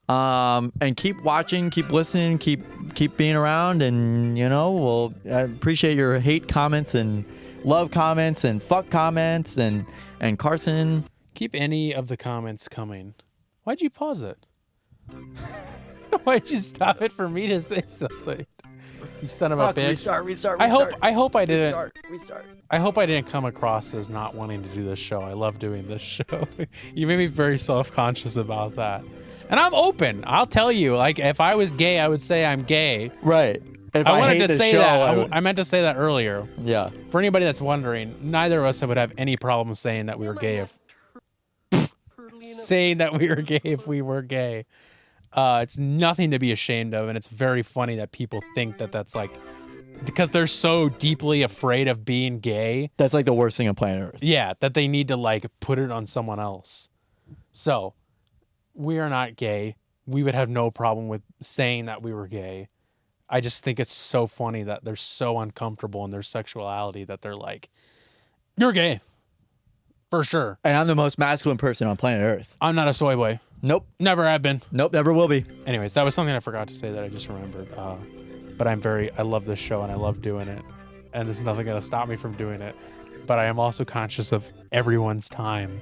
And keep watching, keep listening, keep being around, and we'll appreciate your hate comments and love comments and fuck comments and Carson. Keep any of the comments coming. Why'd you pause it? Why'd you stop it for me to say something? You son of a Fuck, bitch. Restart. I hope I didn't. Restart. I hope I didn't come across as not wanting to do this show. I love doing this show. You made me very self-conscious about that. And I'm open. I'll tell you. Like, if I was gay, I would say I'm gay. Right. If I wanted hate to the say show, that. I meant to say that earlier. Yeah. For anybody that's wondering, neither of us would have any problem saying that we were gay if we were gay. It's nothing to be ashamed of, and it's very funny that people think that that's like, because they're so deeply afraid of being gay. That's like the worst thing on planet Earth. Yeah, that they need to like put it on someone else. So, we are not gay. We would have no problem with saying that we were gay. I just think it's so funny that they're so uncomfortable in their sexuality that they're like, you're gay. For sure. And I'm the most masculine person on planet Earth. I'm not a soy boy. Nope. Never have been. Nope, never will be. Anyways, that was something I forgot to say that I just remembered. But I love this show and I love doing it. And there's nothing going to stop me from doing it. But I am also conscious of everyone's time